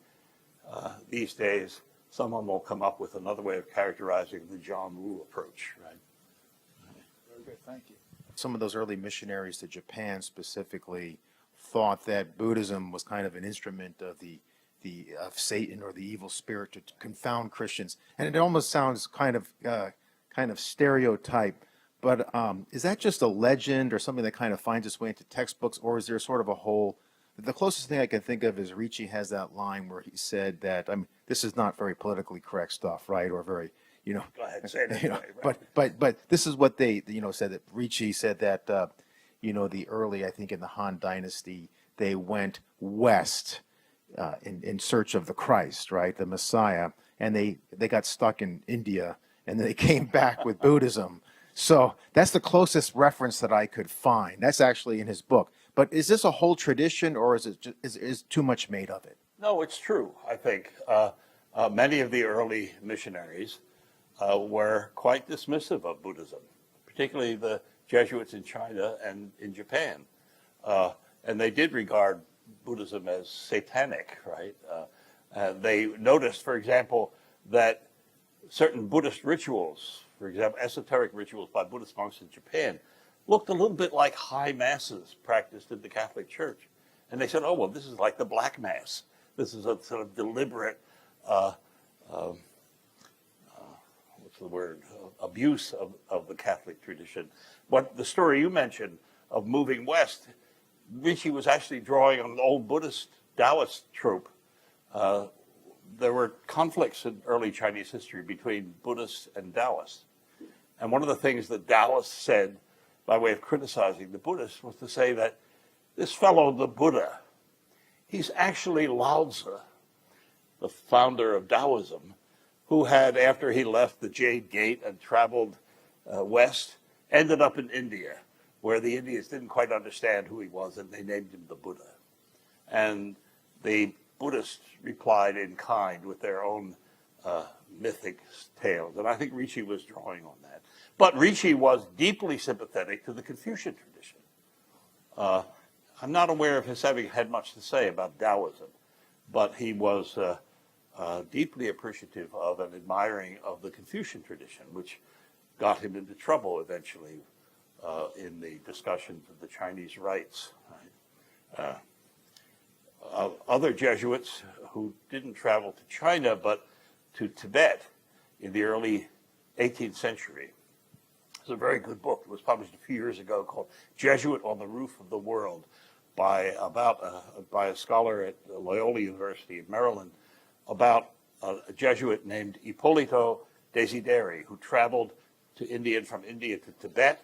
these days, someone will come up with another way of characterizing the John Wu approach, right? Very good, thank you. Some of those early missionaries to Japan specifically thought that Buddhism was kind of an instrument of of Satan or the evil spirit to confound Christians, and it almost sounds kind of stereotype. But is that just a legend or something that kind of finds its way into textbooks, or is there sort of a whole? The closest thing I can think of is Ricci has that line where he said that, I mean, this is not very politically correct stuff, right? Or very, you know. Go ahead, say it You anyway, know, right? but this is what they, you know, said that Ricci said that, you know, the early, I think in the Han Dynasty, they went west in search of the Christ, right, the Messiah, and they got stuck in India, and then they came back with Buddhism. So that's the closest reference that I could find. That's actually in his book. But is this a whole tradition, or is it just, is too much made of it? No, it's true, I think. Many of the early missionaries were quite dismissive of Buddhism, particularly the Jesuits in China and in Japan. And they did regard Buddhism as satanic, right? They noticed, for example, that certain Buddhist rituals, for example, esoteric rituals by Buddhist monks in Japan, looked a little bit like high masses practiced in the Catholic Church. And they said, oh, well, this is like the Black Mass. This is a sort of deliberate, what's the word, abuse of the Catholic tradition. But the story you mentioned of moving west, Ricci was actually drawing on an old Buddhist Taoist trope. There were conflicts in early Chinese history between Buddhists and Taoists. And one of the things that Taoists said by way of criticizing the Buddhists was to say that this fellow, the Buddha, he's actually Lao Tzu, the founder of Taoism, who had, after he left the Jade Gate and traveled west, ended up in India, where the Indians didn't quite understand who he was, and they named him the Buddha. And the Buddhists replied in kind with their own mythic tales. And I think Ricci was drawing on that. But Ricci was deeply sympathetic to the Confucian tradition. I'm not aware of his having had much to say about Taoism, but he was deeply appreciative of and admiring of the Confucian tradition, which got him into trouble eventually in the discussions of the Chinese rites. Right? Other Jesuits who didn't travel to China but to Tibet in the early 18th century. It's a very good book. It was published a few years ago called Jesuit on the Roof of the World by a scholar at Loyola University in Maryland about a Jesuit named Ippolito Desideri, who traveled from India to Tibet,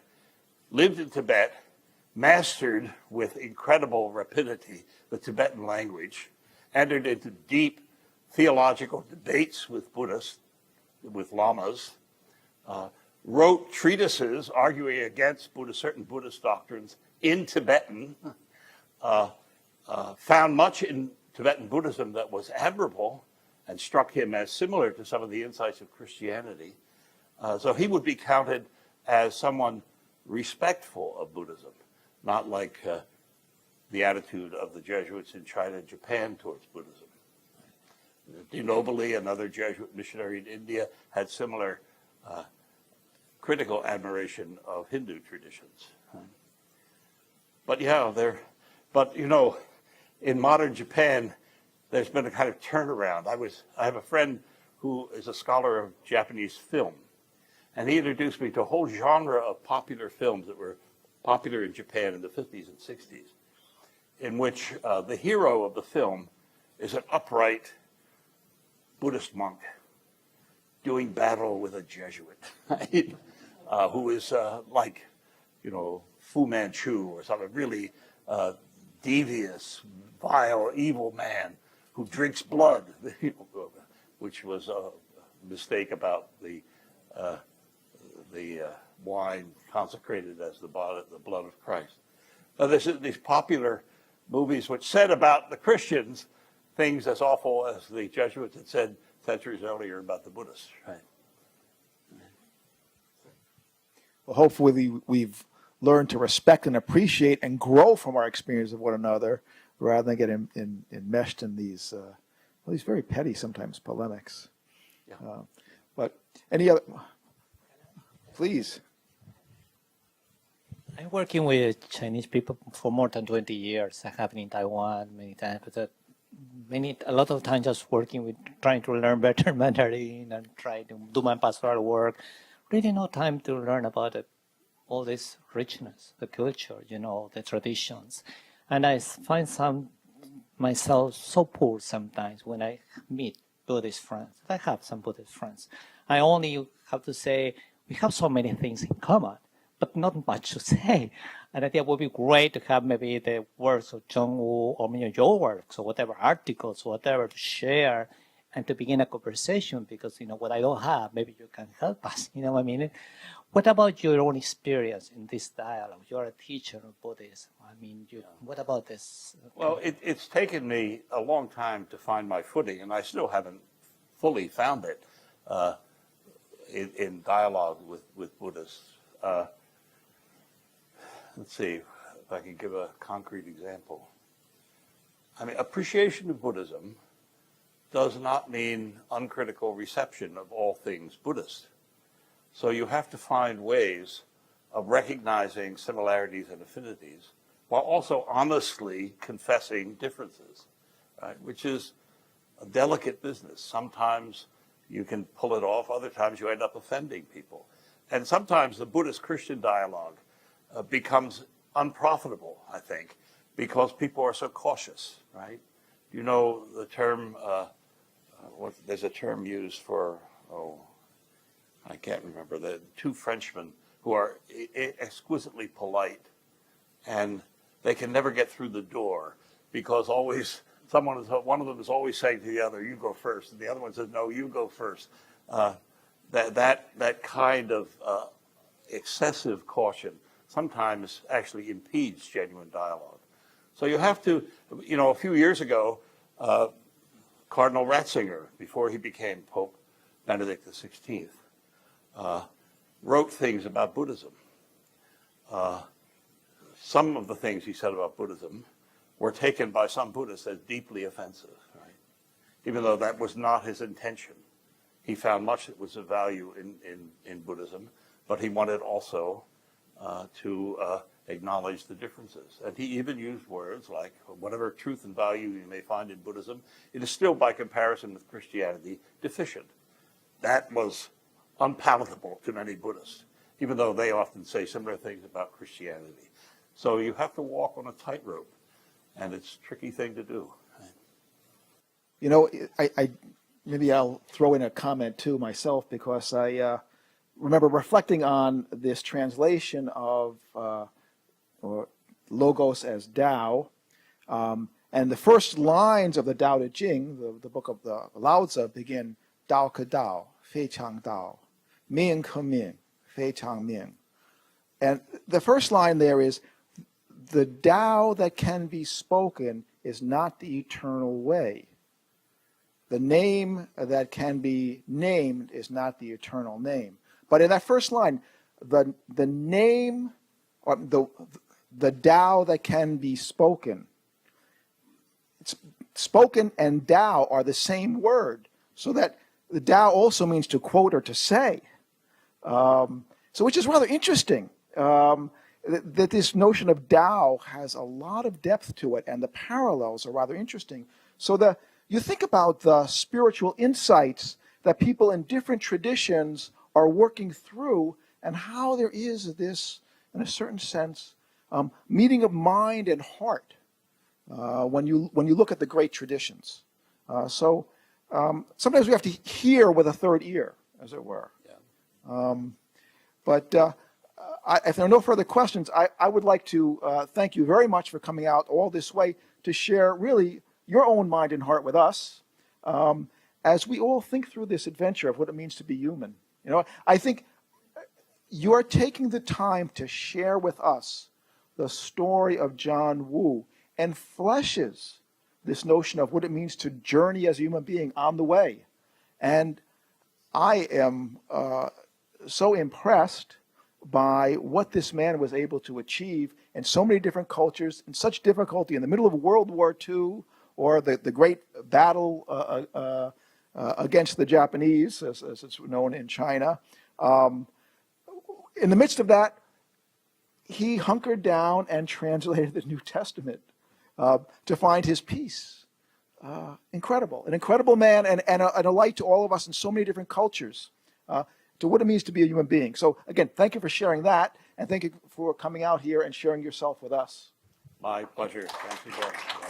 lived in Tibet, mastered with incredible rapidity the Tibetan language, entered into deep theological debates with Buddhists, with lamas, wrote treatises arguing against certain Buddhist doctrines in Tibetan, found much in Tibetan Buddhism that was admirable and struck him as similar to some of the insights of Christianity. So he would be counted as someone respectful of Buddhism, not like the attitude of the Jesuits in China and Japan towards Buddhism. De Nobili, another Jesuit missionary in India, had similar critical admiration of Hindu traditions. But in modern Japan, there's been a kind of turnaround. I have a friend who is a scholar of Japanese film, and he introduced me to a whole genre of popular films that were popular in Japan in the 50s and 60s, in which the hero of the film is an upright Buddhist monk doing battle with a Jesuit, right? Who is like, Fu Manchu or something, really devious, vile, evil man who drinks blood, which was a mistake about the wine consecrated as the blood of Christ. There's these popular movies which said about the Christians things as awful as the Jesuits had said centuries earlier about the Buddhists. Right. Well, hopefully we've learned to respect and appreciate and grow from our experience of one another rather than get enmeshed in these very petty sometimes polemics. Yeah. But any other, please. I'm working with Chinese people for more than 20 years. I have been in Taiwan many times, but a lot of times just working with trying to learn better Mandarin and try to do my pastoral work. Really no time to learn about all this richness, the culture, the traditions. And I find myself so poor sometimes when I meet Buddhist friends. I have some Buddhist friends. I only have to say we have so many things in common, but not much to say. And I think it would be great to have maybe the works of John Woo or your works or whatever articles, whatever to share and to begin a conversation because, what I don't have, maybe you can help us. You know what I mean? What about your own experience in this dialogue? You're a teacher of Buddhism. I mean, what about this? Well, it's taken me a long time to find my footing, and I still haven't fully found it in dialogue with Buddhists. Let's see if I can give a concrete example. I mean, appreciation of Buddhism does not mean uncritical reception of all things Buddhist. So you have to find ways of recognizing similarities and affinities while also honestly confessing differences, right? Which is a delicate business. Sometimes you can pull it off, other times you end up offending people. And sometimes the Buddhist-Christian dialogue becomes unprofitable, I think, because people are so cautious, right? You know the term, there's a term used for, I can't remember, the two Frenchmen who are exquisitely polite, and they can never get through the door because always one of them is always saying to the other, "You go first," and the other one says, "No, you go first." That kind of excessive caution sometimes actually impedes genuine dialogue. So you have to, a few years ago, Cardinal Ratzinger, before he became Pope Benedict XVI, wrote things about Buddhism. Some of the things he said about Buddhism were taken by some Buddhists as deeply offensive, right? Even though that was not his intention. He found much that was of value in Buddhism, but he wanted also to acknowledge the differences. And he even used words like, whatever truth and value you may find in Buddhism, it is still, by comparison with Christianity, deficient. That was unpalatable to many Buddhists, even though they often say similar things about Christianity. So you have to walk on a tightrope, and it's a tricky thing to do. I maybe I'll throw in a comment too myself, because I remember reflecting on this translation of logos as Tao, and the first lines of the Tao Te Ching, the book of the Lao Tzu, begin Dao ke Dao, Fei Chang Dao, Ming ke Ming, Fei Chang Ming. And the first line there is, the Tao that can be spoken is not the eternal way. The name that can be named is not the eternal name. But in that first line, the name, or the Tao that can be spoken, it's spoken and Tao are the same word, so that the Tao also means to quote or to say. So which is rather interesting, that this notion of Tao has a lot of depth to it, and the parallels are rather interesting. So you think about the spiritual insights that people in different traditions are working through, and how there is this, in a certain sense, meeting of mind and heart when you look at the great traditions. So sometimes we have to hear with a third ear, as it were. Yeah. But if there are no further questions, I would like to thank you very much for coming out all this way to share really your own mind and heart with us, as we all think through this adventure of what it means to be human. I think you are taking the time to share with us the story of John Woo and fleshes this notion of what it means to journey as a human being on the way. And I am so impressed by what this man was able to achieve in so many different cultures, in such difficulty, in the middle of World War II, or the great battle against the Japanese, as it's known in China. In the midst of that, he hunkered down and translated the New Testament to find his peace. Incredible, an incredible man, and a light to all of us in so many different cultures, to what it means to be a human being. So again, thank you for sharing that, and thank you for coming out here and sharing yourself with us. My pleasure. Thank you very much.